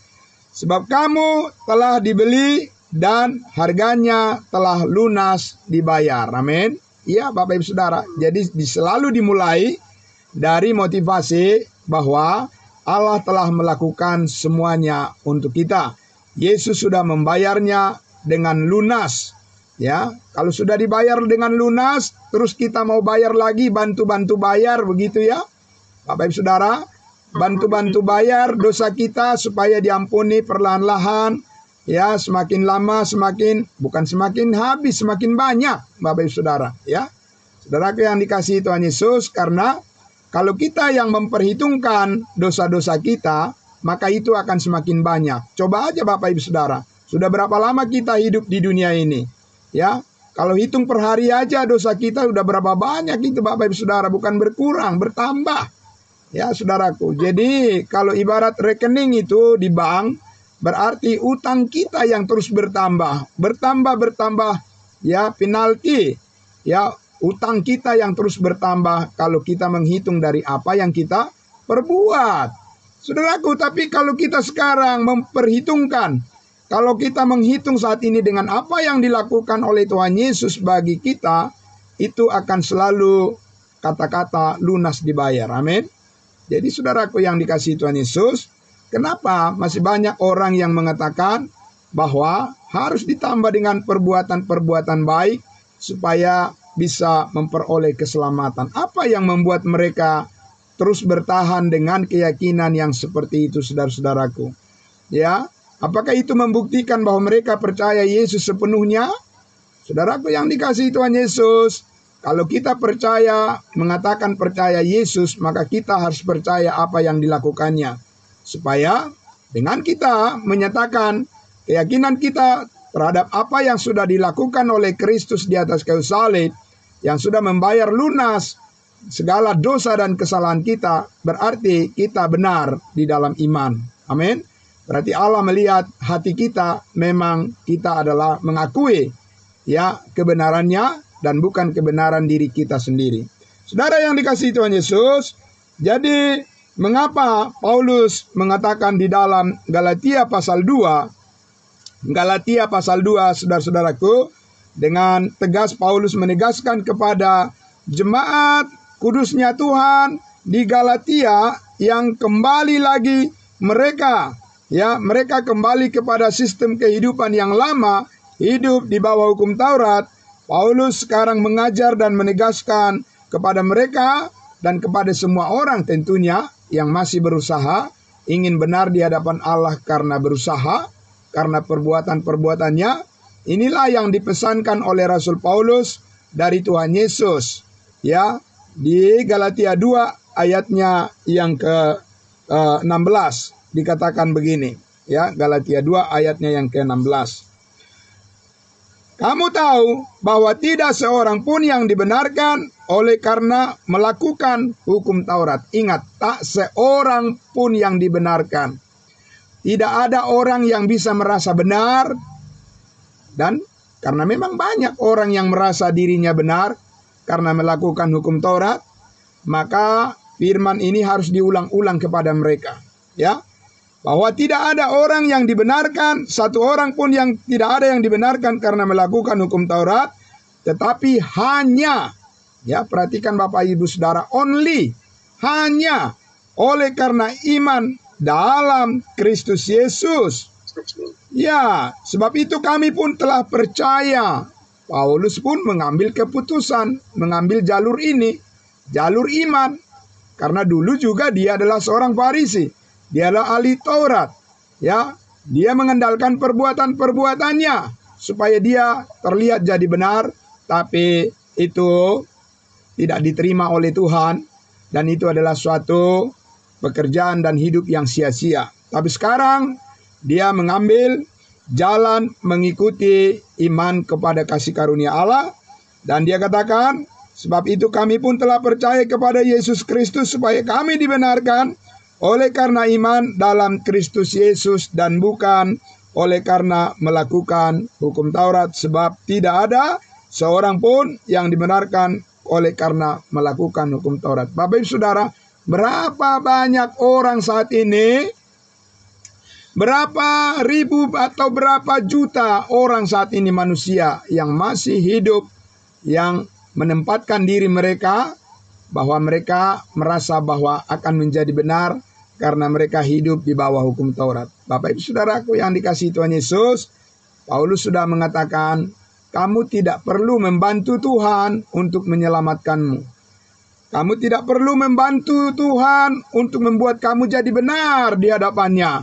[SPEAKER 1] sebab kamu telah dibeli dan harganya telah lunas dibayar. Amin. Iya Bapak Ibu Saudara. Jadi selalu dimulai dari motivasi bahwa Allah telah melakukan semuanya untuk kita. Yesus sudah membayarnya dengan lunas. Ya, kalau sudah dibayar dengan lunas, terus kita mau bayar lagi, bantu-bantu bayar, begitu ya. Bapak Ibu Saudara, bantu-bantu bayar dosa kita supaya diampuni perlahan-lahan. Ya, semakin lama bukan semakin habis, semakin banyak, Bapak Ibu Saudara. Ya, saudaraku yang dikasihi Tuhan Yesus, karena kalau kita yang memperhitungkan dosa-dosa kita, maka itu akan semakin banyak. Coba aja Bapak Ibu Saudara, sudah berapa lama kita hidup di dunia ini? Ya, kalau hitung per hari aja dosa kita udah berapa banyak itu Bapak Ibu Saudara, bukan berkurang, bertambah. Ya, saudaraku. Jadi, kalau ibarat rekening itu di bank, berarti utang kita yang terus bertambah, ya, penalti. Ya, utang kita yang terus bertambah kalau kita menghitung dari apa yang kita perbuat. Saudaraku, tapi kalau kita sekarang memperhitungkan, kalau kita menghitung saat ini dengan apa yang dilakukan oleh Tuhan Yesus bagi kita, itu akan selalu kata-kata lunas dibayar. Amin. Jadi saudaraku yang dikasihi Tuhan Yesus, kenapa masih banyak orang yang mengatakan bahwa harus ditambah dengan perbuatan-perbuatan baik supaya bisa memperoleh keselamatan? Apa yang membuat mereka terus bertahan dengan keyakinan yang seperti itu, saudara-saudaraku? Ya, Apakah itu membuktikan bahwa mereka percaya Yesus sepenuhnya? Saudaraku yang dikasihi Tuhan Yesus, kalau kita percaya, mengatakan percaya Yesus, maka kita harus percaya apa yang dilakukannya. Supaya dengan kita menyatakan keyakinan kita terhadap apa yang sudah dilakukan oleh Kristus di atas kayu salib, yang sudah membayar lunas segala dosa dan kesalahan kita, berarti kita benar di dalam iman. Amin. Berarti Allah melihat hati kita, memang kita adalah mengakui ya kebenarannya dan bukan kebenaran diri kita sendiri. Saudara yang dikasihi Tuhan Yesus, jadi mengapa Paulus mengatakan di dalam Galatia pasal 2, saudara-saudaraku, dengan tegas Paulus menegaskan kepada jemaat kudusnya Tuhan di Galatia yang kembali lagi mereka kembali kepada sistem kehidupan yang lama, hidup di bawah hukum Taurat. Paulus sekarang mengajar dan menegaskan kepada mereka dan kepada semua orang tentunya yang masih berusaha ingin benar di hadapan Allah karena berusaha, karena perbuatan-perbuatannya. Inilah yang dipesankan oleh Rasul Paulus dari Tuhan Yesus. Ya, di Galatia 2 ayatnya yang ke-16 dikatakan begini. Ya, Galatia 2 ayatnya yang ke-16. Kamu tahu bahwa tidak seorang pun yang dibenarkan oleh karena melakukan hukum Taurat. Ingat, tak seorang pun yang dibenarkan. Tidak ada orang yang bisa merasa benar. Dan karena memang banyak orang yang merasa dirinya benar karena melakukan hukum Taurat, maka firman ini harus diulang-ulang kepada mereka. Ya, bahwa tidak ada orang yang dibenarkan, satu orang pun yang tidak ada yang dibenarkan karena melakukan hukum Taurat, tetapi hanya, ya perhatikan Bapak Ibu Saudara, only, hanya oleh karena iman dalam Kristus Yesus. Ya, sebab itu kami pun telah percaya. Paulus pun mengambil keputusan, mengambil jalur ini, jalur iman. Karena dulu juga dia adalah seorang Farisi. Dia adalah ahli Taurat. Ya, dia mengandalkan perbuatan-perbuatannya supaya dia terlihat jadi benar, tapi itu tidak diterima oleh Tuhan dan itu adalah suatu pekerjaan dan hidup yang sia-sia. Tapi sekarang dia mengambil jalan mengikuti iman kepada kasih karunia Allah dan dia katakan, sebab itu kami pun telah percaya kepada Yesus Kristus supaya kami dibenarkan oleh karena iman dalam Kristus Yesus dan bukan oleh karena melakukan hukum Taurat, sebab tidak ada seorang pun yang dibenarkan oleh karena melakukan hukum Taurat. Bapak Ibu Saudara, berapa banyak orang saat ini, berapa ribu atau berapa juta orang saat ini manusia yang masih hidup, yang menempatkan diri mereka bahwa mereka merasa bahwa akan menjadi benar karena mereka hidup di bawah hukum Taurat. Bapak Ibu Saudaraku yang dikasihi Tuhan Yesus, Paulus sudah mengatakan, kamu tidak perlu membantu Tuhan untuk menyelamatkanmu. Kamu tidak perlu membantu Tuhan untuk membuat kamu jadi benar di hadapannya.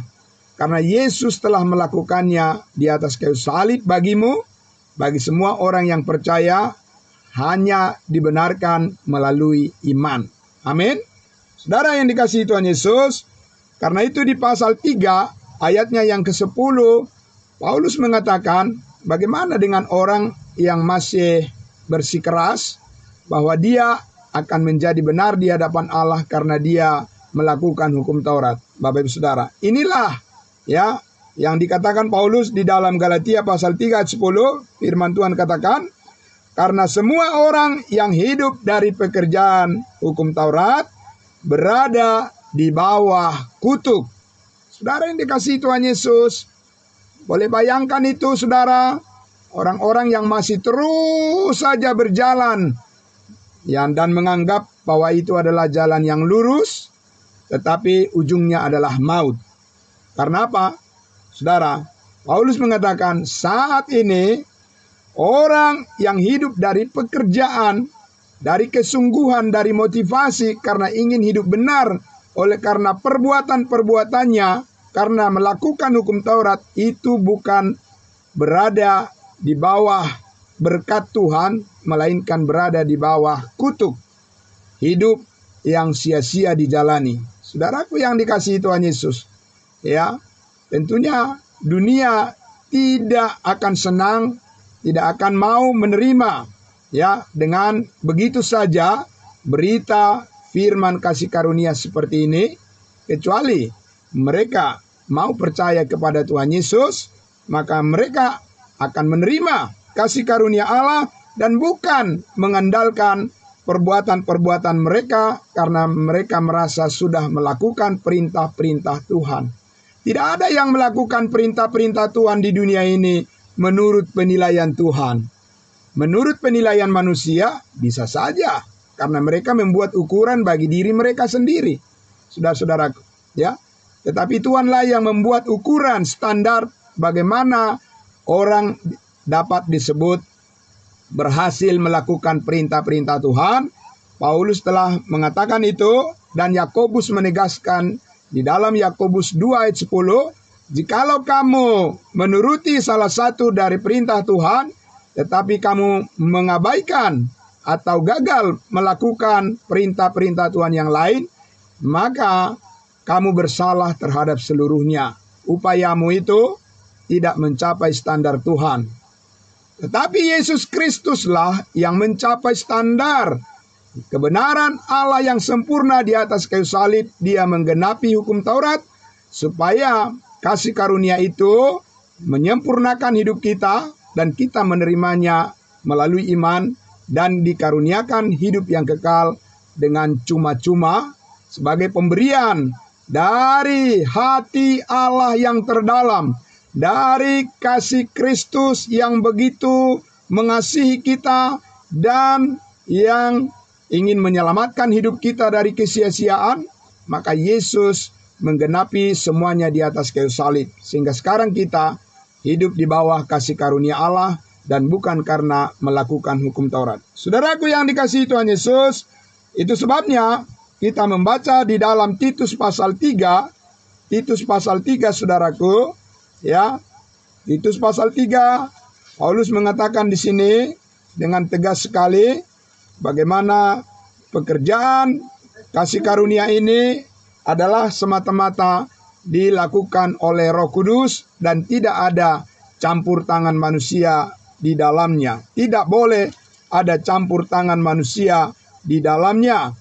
[SPEAKER 1] Karena Yesus telah melakukannya di atas kayu salib bagimu, bagi semua orang yang percaya, hanya dibenarkan melalui iman. Amin. Saudara yang dikasihi Tuhan Yesus, karena itu di pasal 3 ayatnya yang ke-10, Paulus mengatakan bagaimana dengan orang yang masih bersikeras bahwa dia akan menjadi benar di hadapan Allah karena dia melakukan hukum Taurat. Bapak Ibu Saudara, inilah ya yang dikatakan Paulus di dalam Galatia pasal 3 ayat 10, firman Tuhan katakan, karena semua orang yang hidup dari pekerjaan hukum Taurat berada di bawah kutuk. Saudara yang dikasihi Tuhan Yesus, boleh bayangkan itu saudara, orang-orang yang masih terus saja berjalan dan menganggap bahwa itu adalah jalan yang lurus, tetapi ujungnya adalah maut. Karena apa? Saudara, Paulus mengatakan saat ini orang yang hidup dari pekerjaan, dari kesungguhan, dari motivasi karena ingin hidup benar oleh karena perbuatan-perbuatannya, karena melakukan hukum Taurat itu bukan berada di bawah berkat Tuhan, melainkan berada di bawah kutuk hidup yang sia-sia dijalani. Saudaraku yang dikasihi Tuhan Yesus, ya, tentunya dunia tidak akan senang, tidak akan mau menerima, ya, dengan begitu saja berita firman kasih karunia seperti ini, kecuali mereka mau percaya kepada Tuhan Yesus, maka mereka akan menerima kasih karunia Allah dan bukan mengandalkan perbuatan-perbuatan mereka karena mereka merasa sudah melakukan perintah-perintah Tuhan. Tidak ada yang melakukan perintah-perintah Tuhan di dunia ini menurut penilaian Tuhan. Menurut penilaian manusia bisa saja karena mereka membuat ukuran bagi diri mereka sendiri. Saudara-saudaraku, ya. Tetapi Tuhanlah yang membuat ukuran standar bagaimana orang dapat disebut berhasil melakukan perintah-perintah Tuhan. Paulus telah mengatakan itu dan Yakobus menegaskan di dalam Yakobus 2 ayat 10, jikalau kamu menuruti salah satu dari perintah Tuhan, tetapi kamu mengabaikan atau gagal melakukan perintah-perintah Tuhan yang lain, maka kamu bersalah terhadap seluruhnya. Upayamu itu tidak mencapai standar Tuhan. Tetapi Yesus Kristuslah yang mencapai standar kebenaran Allah yang sempurna di atas kayu salib. Dia menggenapi hukum Taurat supaya kasih karunia itu menyempurnakan hidup kita dan kita menerimanya melalui iman dan dikaruniakan hidup yang kekal dengan cuma-cuma sebagai pemberian dari hati Allah yang terdalam, dari kasih Kristus yang begitu mengasihi kita dan yang ingin menyelamatkan hidup kita dari kesia-siaan. Maka Yesus menggenapi semuanya di atas kayu salib, sehingga sekarang kita hidup di bawah kasih karunia Allah dan bukan karena melakukan hukum Taurat. Saudaraku yang dikasihi Tuhan Yesus, itu sebabnya kita membaca di dalam Titus pasal 3, Titus pasal 3 saudaraku, ya. Titus pasal 3, Paulus mengatakan di sini dengan tegas sekali bagaimana pekerjaan kasih karunia ini adalah semata-mata dilakukan oleh Roh Kudus dan tidak ada campur tangan manusia di dalamnya. Tidak boleh ada campur tangan manusia di dalamnya.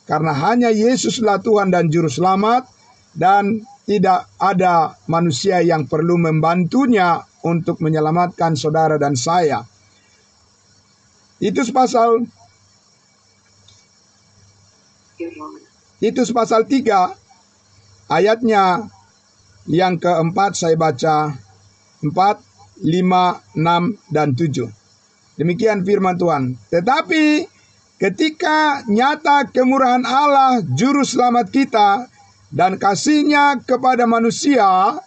[SPEAKER 1] Karena hanya Yesuslah Tuhan dan Juru Selamat dan tidak ada manusia yang perlu membantunya untuk menyelamatkan saudara dan saya. Titus pasal 3 ayatnya yang keempat saya baca 4, 5, 6, dan 7. Demikian firman Tuhan. Tetapi ketika nyata kemurahan Allah Juru Selamat kita dan kasih-Nya kepada manusia,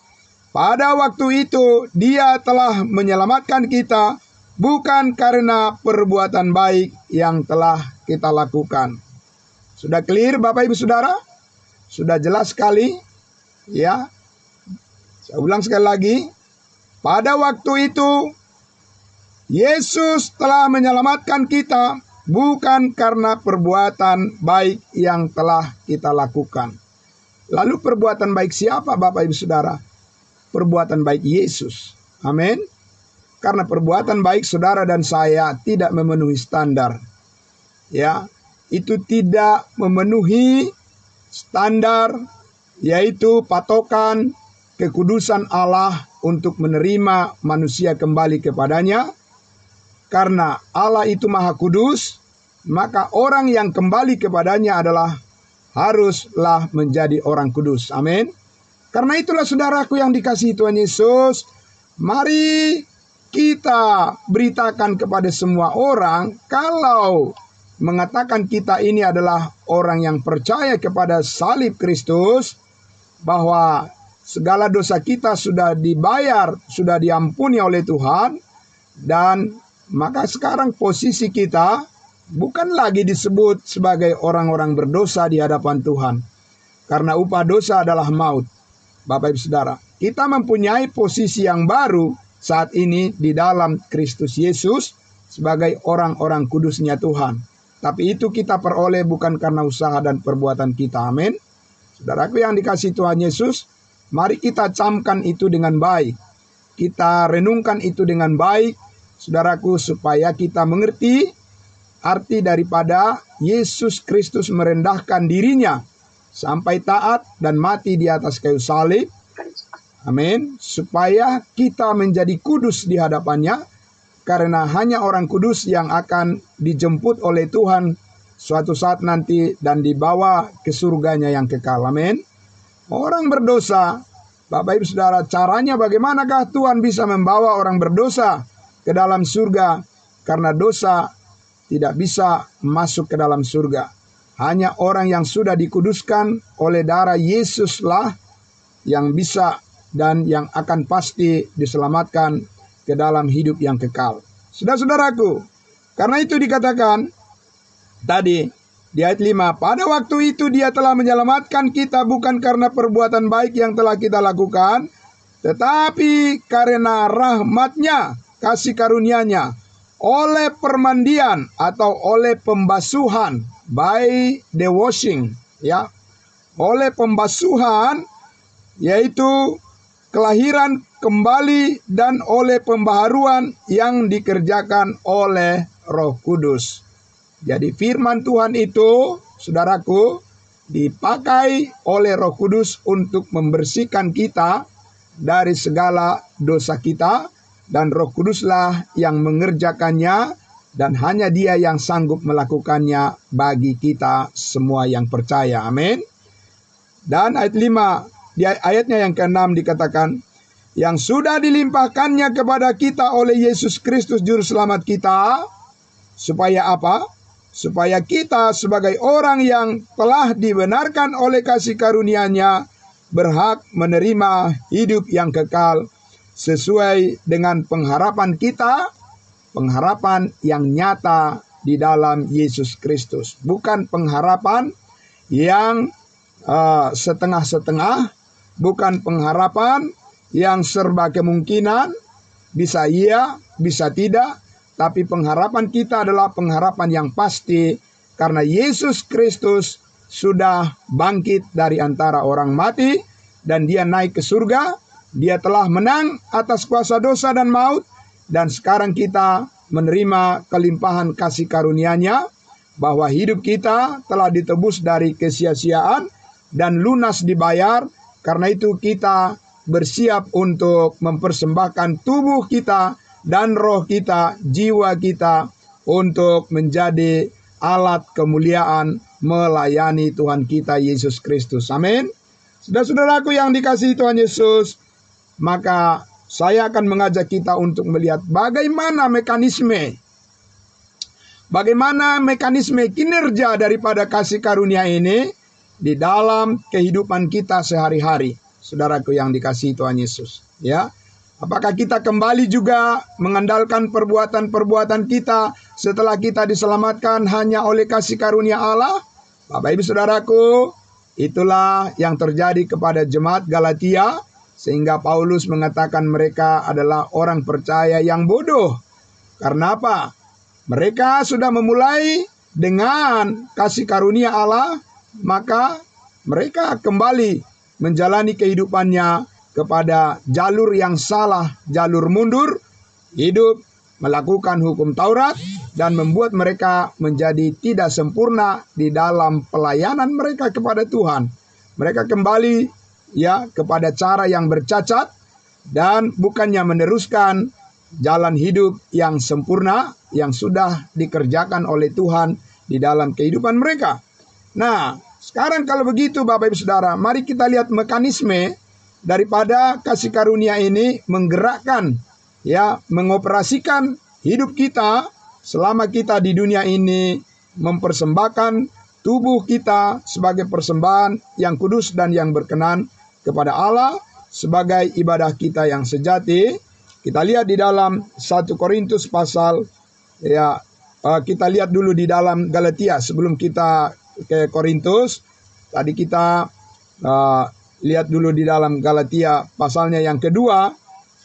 [SPEAKER 1] pada waktu itu Dia telah menyelamatkan kita bukan karena perbuatan baik yang telah kita lakukan. Sudah clear Bapak Ibu Saudara? Sudah jelas sekali? Ya. Saya ulang sekali lagi. Pada waktu itu Yesus telah menyelamatkan kita bukan karena perbuatan baik yang telah kita lakukan. Lalu perbuatan baik siapa Bapak Ibu Saudara? Perbuatan baik Yesus. Amin. Karena perbuatan baik saudara dan saya tidak memenuhi standar. Ya, itu tidak memenuhi standar, yaitu patokan kekudusan Allah untuk menerima manusia kembali kepadanya. Karena Allah itu Maha Kudus, maka orang yang kembali kepadanya adalah haruslah menjadi orang kudus. Amin. Karena itulah saudaraku yang dikasihi Tuhan Yesus, mari kita beritakan kepada semua orang kalau mengatakan kita ini adalah orang yang percaya kepada salib Kristus, bahwa segala dosa kita sudah dibayar, sudah diampuni oleh Tuhan, dan maka sekarang posisi kita bukan lagi disebut sebagai orang-orang berdosa di hadapan Tuhan. Karena upah dosa adalah maut. Bapak Ibu Saudara, kita mempunyai posisi yang baru saat ini di dalam Kristus Yesus sebagai orang-orang kudusnya Tuhan. Tapi itu kita peroleh bukan karena usaha dan perbuatan kita. Amin. Saudaraku yang dikasihi Tuhan Yesus, mari kita camkan itu dengan baik. Kita renungkan itu dengan baik, saudaraku, supaya kita mengerti arti daripada Yesus Kristus merendahkan dirinya sampai taat dan mati di atas kayu salib. Amin. Supaya kita menjadi kudus di hadapannya, karena hanya orang kudus yang akan dijemput oleh Tuhan suatu saat nanti dan dibawa ke surganya yang kekal. Amin. Orang berdosa, Bapak Ibu Saudara, caranya bagaimanakah Tuhan bisa membawa orang berdosa ke dalam surga? Karena dosa tidak bisa masuk ke dalam surga. Hanya orang yang sudah dikuduskan oleh darah Yesuslah yang bisa dan yang akan pasti diselamatkan ke dalam hidup yang kekal. Saudara-saudaraku, karena itu dikatakan tadi di ayat 5, pada waktu itu Dia telah menyelamatkan kita bukan karena perbuatan baik yang telah kita lakukan, tetapi karena rahmat-Nya, kasih karunia-Nya, oleh permandian atau oleh pembasuhan, by the washing, ya, oleh pembasuhan, yaitu kelahiran kembali dan oleh pembaharuan yang dikerjakan oleh Roh Kudus. Jadi firman Tuhan itu, saudaraku, dipakai oleh Roh Kudus untuk membersihkan kita dari segala dosa kita, dan Roh Kuduslah yang mengerjakannya, dan hanya Dia yang sanggup melakukannya bagi kita semua yang percaya. Amin. Dan ayat 5, di ayatnya yang ke-6 dikatakan, yang sudah dilimpahkannya kepada kita oleh Yesus Kristus Juru Selamat kita, supaya apa? Supaya kita sebagai orang yang telah dibenarkan oleh kasih karunia-Nya berhak menerima hidup yang kekal sesuai dengan pengharapan kita, pengharapan yang nyata di dalam Yesus Kristus. Bukan pengharapan yang setengah-setengah, bukan pengharapan yang serba kemungkinan, bisa iya, bisa tidak. Tapi pengharapan kita adalah pengharapan yang pasti karena Yesus Kristus sudah bangkit dari antara orang mati dan Dia naik ke surga. Dia telah menang atas kuasa dosa dan maut, dan sekarang kita menerima kelimpahan kasih karunia-Nya bahwa hidup kita telah ditebus dari kesia-siaan dan lunas dibayar. Karena itu kita bersiap untuk mempersembahkan tubuh kita dan roh kita, jiwa kita, untuk menjadi alat kemuliaan melayani Tuhan kita Yesus Kristus. Amin. Saudara-saudaraku yang dikasihi Tuhan Yesus, maka saya akan mengajak kita untuk melihat bagaimana mekanisme kinerja daripada kasih karunia ini di dalam kehidupan kita sehari-hari. Saudaraku yang dikasihi Tuhan Yesus, ya. Apakah kita kembali juga mengandalkan perbuatan-perbuatan kita setelah kita diselamatkan hanya oleh kasih karunia Allah? Bapak Ibu Saudaraku, itulah yang terjadi kepada jemaat Galatia, sehingga Paulus mengatakan mereka adalah orang percaya yang bodoh. Karena apa? Mereka sudah memulai dengan kasih karunia Allah, maka mereka kembali menjalani kehidupannya kepada jalur yang salah, jalur mundur, hidup melakukan hukum Taurat, dan membuat mereka menjadi tidak sempurna di dalam pelayanan mereka kepada Tuhan. Mereka kembali kepada cara yang bercacat dan bukannya meneruskan jalan hidup yang sempurna yang sudah dikerjakan oleh Tuhan di dalam kehidupan mereka. Nah, sekarang kalau begitu Bapak Ibu Saudara, mari kita lihat mekanisme daripada kasih karunia ini menggerakkan, mengoperasikan hidup kita selama kita di dunia ini, mempersembahkan tubuh kita sebagai persembahan yang kudus dan yang berkenan kepada Allah sebagai ibadah kita yang sejati. Kita lihat di dalam 1 Korintus pasal, kita lihat dulu di dalam Galatia sebelum kita ke Korintus. Tadi kita lihat dulu di dalam Galatia pasalnya yang kedua,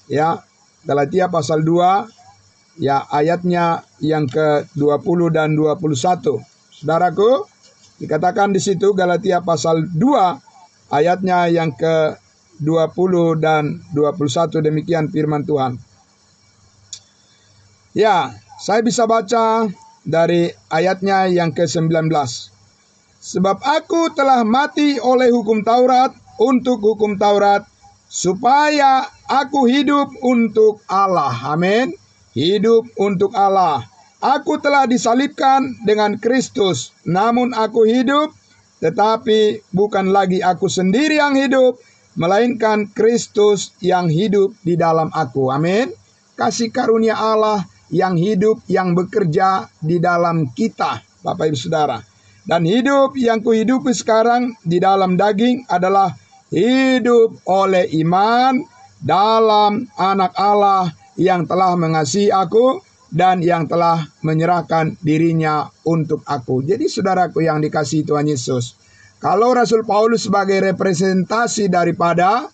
[SPEAKER 1] ya. Galatia pasal 2, ya, ayatnya yang ke-20 dan 21. Saudaraku, dikatakan di situ Galatia pasal 2 ayatnya yang ke-20 dan 21, demikian firman Tuhan. Ya, saya bisa baca dari ayatnya yang ke-19. Sebab aku telah mati oleh hukum Taurat untuk hukum Taurat, supaya aku hidup untuk Allah. Amin. Hidup untuk Allah. Aku telah disalibkan dengan Kristus, namun aku hidup, tetapi bukan lagi aku sendiri yang hidup, melainkan Kristus yang hidup di dalam aku. Amin. Kasih karunia Allah yang hidup, yang bekerja di dalam kita, Bapak Ibu Saudara. Dan hidup yang kuhidupi sekarang di dalam daging adalah hidup oleh iman dalam Anak Allah yang telah mengasihi aku dan yang telah menyerahkan dirinya untuk aku. Jadi saudaraku yang dikasihi Tuhan Yesus, kalau Rasul Paulus sebagai representasi daripada,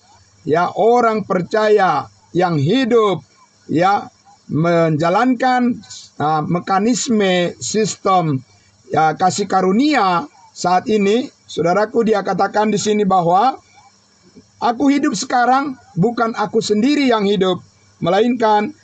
[SPEAKER 1] ya, orang percaya yang hidup, ya, menjalankan mekanisme sistem, ya, kasih karunia saat ini, saudaraku, dia katakan di sini bahwa aku hidup sekarang, bukan aku sendiri yang hidup, melainkan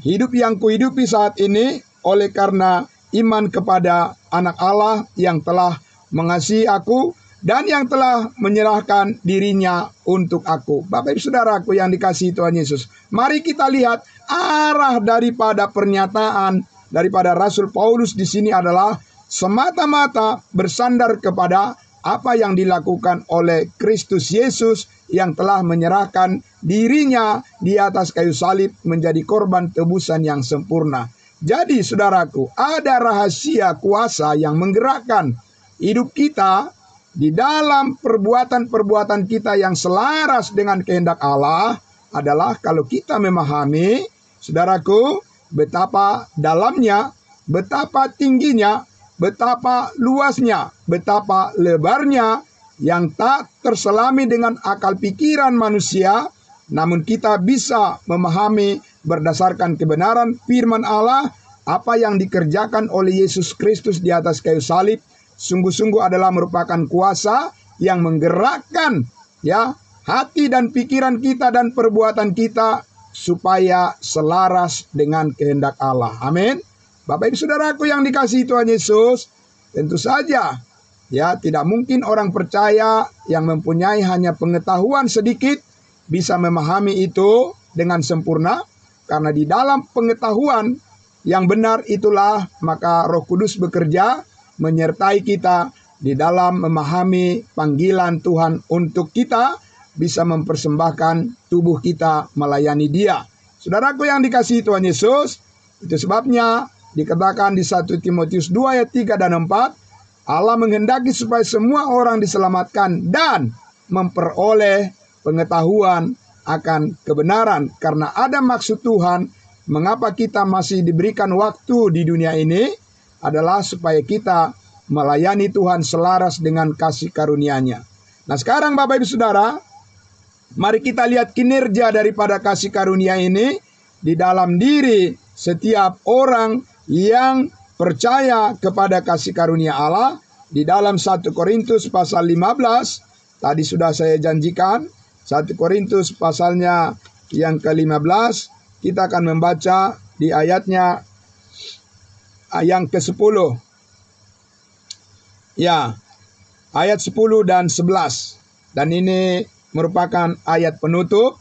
[SPEAKER 1] hidup yang kuhidupi saat ini oleh karena iman kepada Anak Allah yang telah mengasihi aku dan yang telah menyerahkan dirinya untuk aku. Bapak Ibu Saudaraku yang dikasihi Tuhan Yesus, mari kita lihat arah daripada pernyataan daripada Rasul Paulus di sini adalah semata-mata bersandar kepada apa yang dilakukan oleh Kristus Yesus yang telah menyerahkan dirinya di atas kayu salib menjadi korban tebusan yang sempurna. Jadi saudaraku, ada rahasia kuasa yang menggerakkan hidup kita di dalam perbuatan-perbuatan kita yang selaras dengan kehendak Allah adalah kalau kita memahami, saudaraku, betapa dalamnya, betapa tingginya, betapa luasnya, betapa lebarnya yang tak terselami dengan akal pikiran manusia, namun kita bisa memahami berdasarkan kebenaran firman Allah apa yang dikerjakan oleh Yesus Kristus di atas kayu salib. Sungguh-sungguh adalah merupakan kuasa yang menggerakkan, ya, hati dan pikiran kita dan perbuatan kita supaya selaras dengan kehendak Allah. Amin. Bapak Ibu Saudaraku yang dikasihi Tuhan Yesus, tentu saja, ya, tidak mungkin orang percaya yang mempunyai hanya pengetahuan sedikit bisa memahami itu dengan sempurna, karena di dalam pengetahuan yang benar itulah maka Roh Kudus bekerja menyertai kita di dalam memahami panggilan Tuhan untuk kita bisa mempersembahkan tubuh kita melayani Dia. Saudaraku yang dikasihi Tuhan Yesus, itu sebabnya dikatakan di 1 Timotius 2 ayat 3 dan 4, Allah menghendaki supaya semua orang diselamatkan dan memperoleh pengetahuan akan kebenaran. Karena ada maksud Tuhan mengapa kita masih diberikan waktu di dunia ini adalah supaya kita melayani Tuhan selaras dengan kasih karunia-Nya. Nah sekarang Bapak Ibu Saudara, mari kita lihat kinerja daripada kasih karunia ini di dalam diri setiap orang yang percaya kepada kasih karunia Allah. Di dalam 1 Korintus pasal 15, tadi sudah saya janjikan, 1 Korintus pasalnya yang ke-15, kita akan membaca di ayatnya yang ke-10. Ya, ayat 10 dan 11. Dan ini merupakan ayat penutup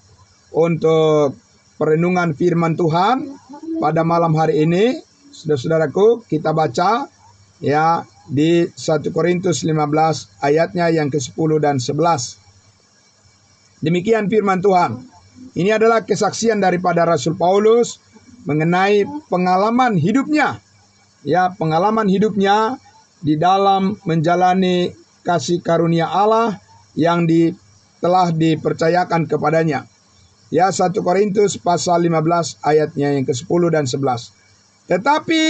[SPEAKER 1] untuk perenungan firman Tuhan pada malam hari ini. Saudara-saudaraku, kita baca ya di 1 Korintus 15 ayatnya yang ke-10 dan 11. Demikian firman Tuhan. Ini adalah kesaksian daripada Rasul Paulus mengenai pengalaman hidupnya. Ya, pengalaman hidupnya di dalam menjalani kasih karunia Allah yang telah dipercayakan kepadanya. Ya, 1 Korintus pasal 15 ayatnya yang ke-10 dan 11. Tetapi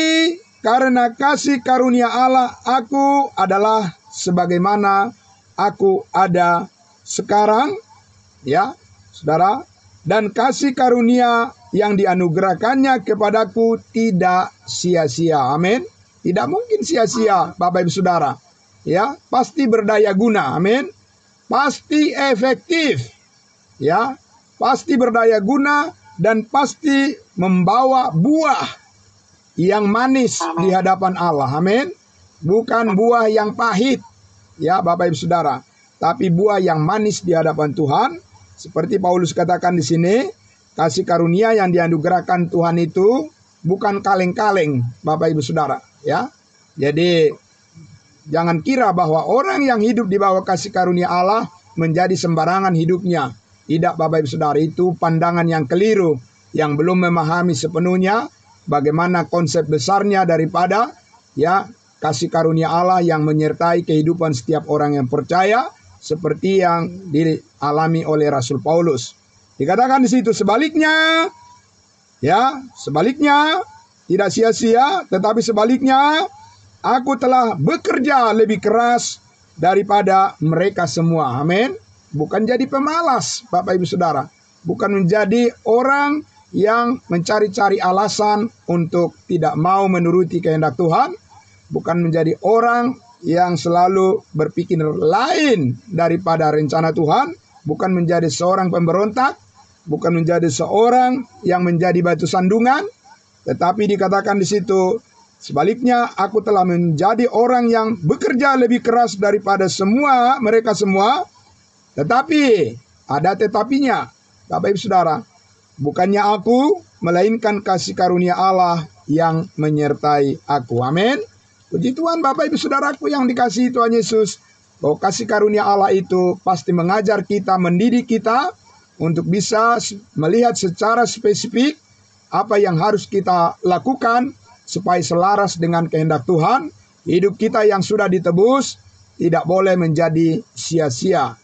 [SPEAKER 1] karena kasih karunia Allah, aku adalah sebagaimana aku ada sekarang, ya, saudara, dan kasih karunia yang dianugerahkannya kepadaku tidak sia-sia. Amin. Tidak mungkin sia-sia, Bapak Ibu Saudara. Ya, pasti berdaya guna. Amin. Pasti efektif. Ya, pasti berdaya guna dan pasti membawa buah yang manis di hadapan Allah. Amin. Bukan buah yang pahit, ya Bapak Ibu Saudara, tapi buah yang manis di hadapan Tuhan. Seperti Paulus katakan di sini, kasih karunia yang dianugerahkan Tuhan itu bukan kaleng-kaleng, Bapak Ibu Saudara, ya. Jadi jangan kira bahwa orang yang hidup di bawah kasih karunia Allah menjadi sembarangan hidupnya. Tidak, Bapak Ibu Saudara, itu pandangan yang keliru, yang belum memahami sepenuhnya bagaimana konsep besarnya daripada, ya, kasih karunia Allah yang menyertai kehidupan setiap orang yang percaya, seperti yang dialami oleh Rasul Paulus. Dikatakan di situ sebaliknya, ya, sebaliknya tidak sia-sia, tetapi sebaliknya aku telah bekerja lebih keras daripada mereka semua. Amin. Bukan jadi pemalas, Bapak Ibu Saudara. Bukan menjadi orang yang mencari-cari alasan untuk tidak mau menuruti kehendak Tuhan. Bukan menjadi orang yang selalu berpikir lain daripada rencana Tuhan. Bukan menjadi seorang pemberontak. Bukan menjadi seorang yang menjadi batu sandungan. Tetapi dikatakan di situ, sebaliknya aku telah menjadi orang yang bekerja lebih keras daripada mereka semua. Tetapi ada tetapinya, Bapak Ibu Saudara. Bukannya aku, melainkan kasih karunia Allah yang menyertai aku. Amin. Puji Tuhan, Bapak Ibu Saudaraku yang dikasihi Tuhan Yesus, bahwa kasih karunia Allah itu pasti mengajar kita, mendidik kita untuk bisa melihat secara spesifik apa yang harus kita lakukan supaya selaras dengan kehendak Tuhan. Hidup kita yang sudah ditebus tidak boleh menjadi sia-sia.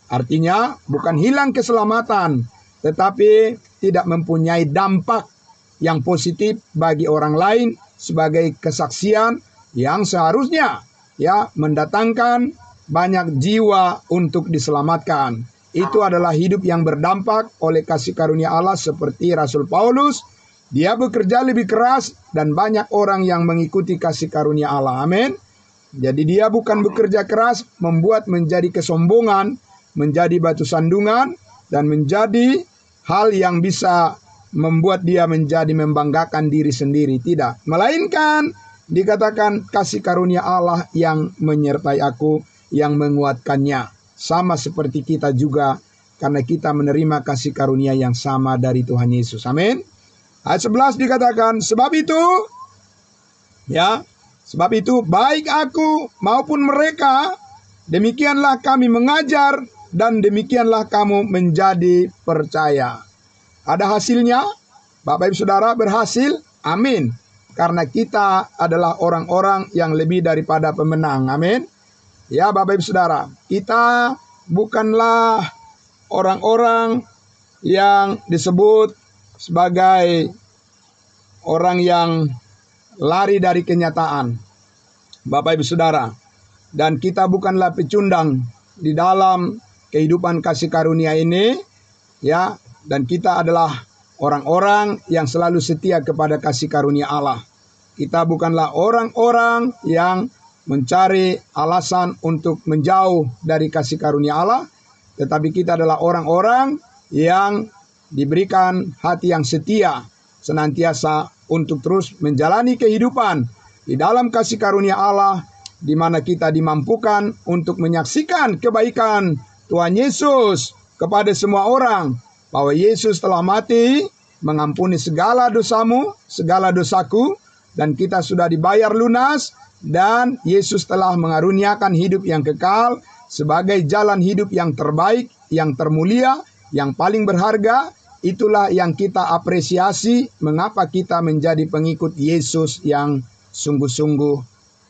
[SPEAKER 1] Artinya bukan hilang keselamatan, tetapi tidak mempunyai dampak yang positif bagi orang lain sebagai kesaksian yang seharusnya, ya, mendatangkan banyak jiwa untuk diselamatkan. Itu adalah hidup yang berdampak oleh kasih karunia Allah seperti Rasul Paulus. Dia bekerja lebih keras dan banyak orang yang mengikuti kasih karunia Allah. Amin. Jadi dia bukan bekerja keras membuat menjadi kesombongan, menjadi batu sandungan, dan menjadi hal yang bisa membuat dia menjadi membanggakan diri sendiri. Tidak. Melainkan dikatakan kasih karunia Allah yang menyertai aku, yang menguatkannya. Sama seperti kita juga, karena kita menerima kasih karunia yang sama dari Tuhan Yesus. Amin. Ayat 11 dikatakan, sebab itu baik aku maupun mereka, demikianlah kami mengajar, dan demikianlah kamu menjadi percaya. Ada hasilnya, Bapak Ibu Saudara, berhasil. Amin. Karena kita adalah orang-orang yang lebih daripada pemenang. Amin. Ya Bapak Ibu Saudara, kita bukanlah orang-orang yang disebut sebagai orang yang lari dari kenyataan, Bapak Ibu Saudara. Dan kita bukanlah pecundang di dalam kehidupan kasih karunia ini, ya. Dan kita adalah orang-orang yang selalu setia kepada kasih karunia Allah. Kita bukanlah orang-orang yang mencari alasan untuk menjauh dari kasih karunia Allah, tetapi kita adalah orang-orang yang diberikan hati yang setia senantiasa untuk terus menjalani kehidupan di dalam kasih karunia Allah, di mana kita dimampukan untuk menyaksikan kebaikan Tuhan Yesus kepada semua orang, bahwa Yesus telah mati mengampuni segala dosamu, segala dosaku, dan kita sudah dibayar lunas, dan Yesus telah mengaruniakan hidup yang kekal sebagai jalan hidup yang terbaik, yang termulia, yang paling berharga. Itulah yang kita apresiasi, mengapa kita menjadi pengikut Yesus yang sungguh-sungguh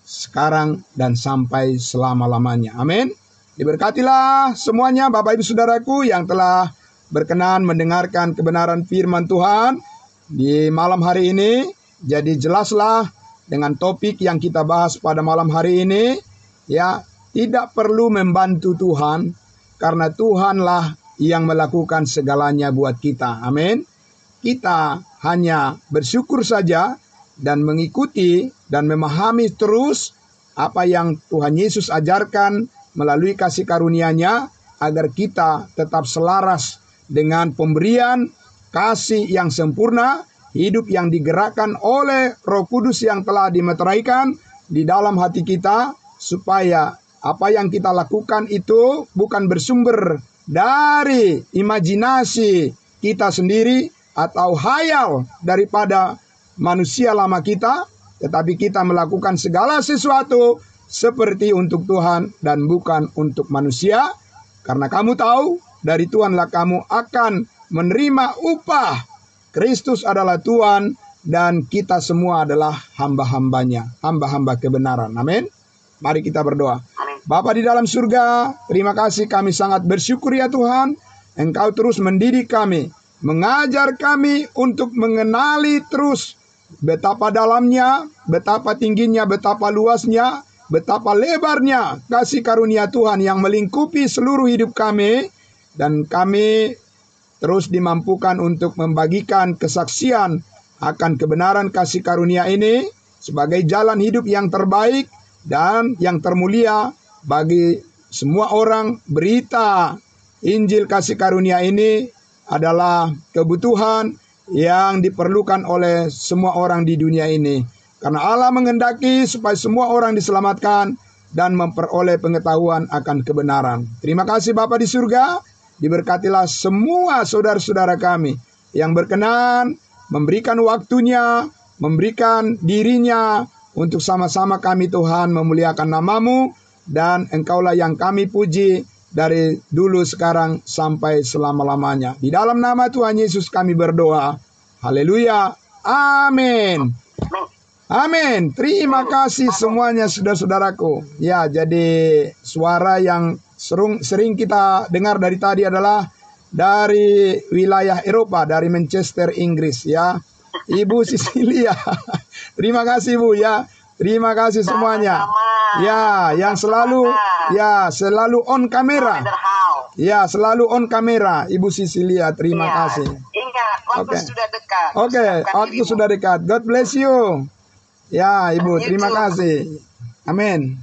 [SPEAKER 1] sekarang dan sampai selama-lamanya. Amin. Diberkatilah semuanya Bapak Ibu Saudaraku yang telah berkenan mendengarkan kebenaran firman Tuhan di malam hari ini. Jadi jelaslah dengan topik yang kita bahas pada malam hari ini, ya, tidak perlu membantu Tuhan, karena Tuhanlah yang melakukan segalanya buat kita. Amin. Kita hanya bersyukur saja dan mengikuti dan memahami terus apa yang Tuhan Yesus ajarkan melalui kasih karunia-Nya, agar kita tetap selaras dengan pemberian kasih yang sempurna, hidup yang digerakkan oleh Roh Kudus yang telah dimeteraikan di dalam hati kita, supaya apa yang kita lakukan itu bukan bersumber dari imajinasi kita sendiri atau hayal daripada manusia lama kita, tetapi kita melakukan segala sesuatu seperti untuk Tuhan dan bukan untuk manusia. Karena kamu tahu, dari Tuhanlah kamu akan menerima upah. Kristus adalah Tuhan dan kita semua adalah hamba-hambanya, hamba-hamba kebenaran. Amin. Mari kita berdoa. Bapa di dalam surga, terima kasih, kami sangat bersyukur ya Tuhan. Engkau terus mendidik kami, mengajar kami untuk mengenali terus betapa dalamnya, betapa tingginya, betapa luasnya, betapa lebarnya kasih karunia Tuhan yang melingkupi seluruh hidup kami. Dan kami terus dimampukan untuk membagikan kesaksian akan kebenaran kasih karunia ini sebagai jalan hidup yang terbaik dan yang termulia bagi semua orang. Berita Injil kasih karunia ini adalah kebutuhan yang diperlukan oleh semua orang di dunia ini. Karena Allah menghendaki supaya semua orang diselamatkan dan memperoleh pengetahuan akan kebenaran. Terima kasih Bapa di surga. Diberkatilah semua saudara-saudara kami yang berkenan memberikan waktunya, memberikan dirinya untuk sama-sama kami Tuhan memuliakan nama-Mu, dan Engkaulah yang kami puji dari dulu, sekarang, sampai selama-lamanya. Di dalam nama Tuhan Yesus kami berdoa. Haleluya. Amin. Amin. Terima kasih semuanya saudara-saudaraku. Ya, jadi suara yang sering kita dengar dari tadi adalah dari wilayah Eropa, dari Manchester, Inggris ya. Ibu Sisilia. Terima kasih Bu ya. Terima kasih semuanya. Ya, yang selalu on kamera. Ya, selalu on kamera Ibu Sisilia. Terima kasih.
[SPEAKER 2] Ingat, waktu sudah dekat.
[SPEAKER 1] Oke, waktu sudah dekat. God bless you. Ya, Ibu, terima kasih. Amin.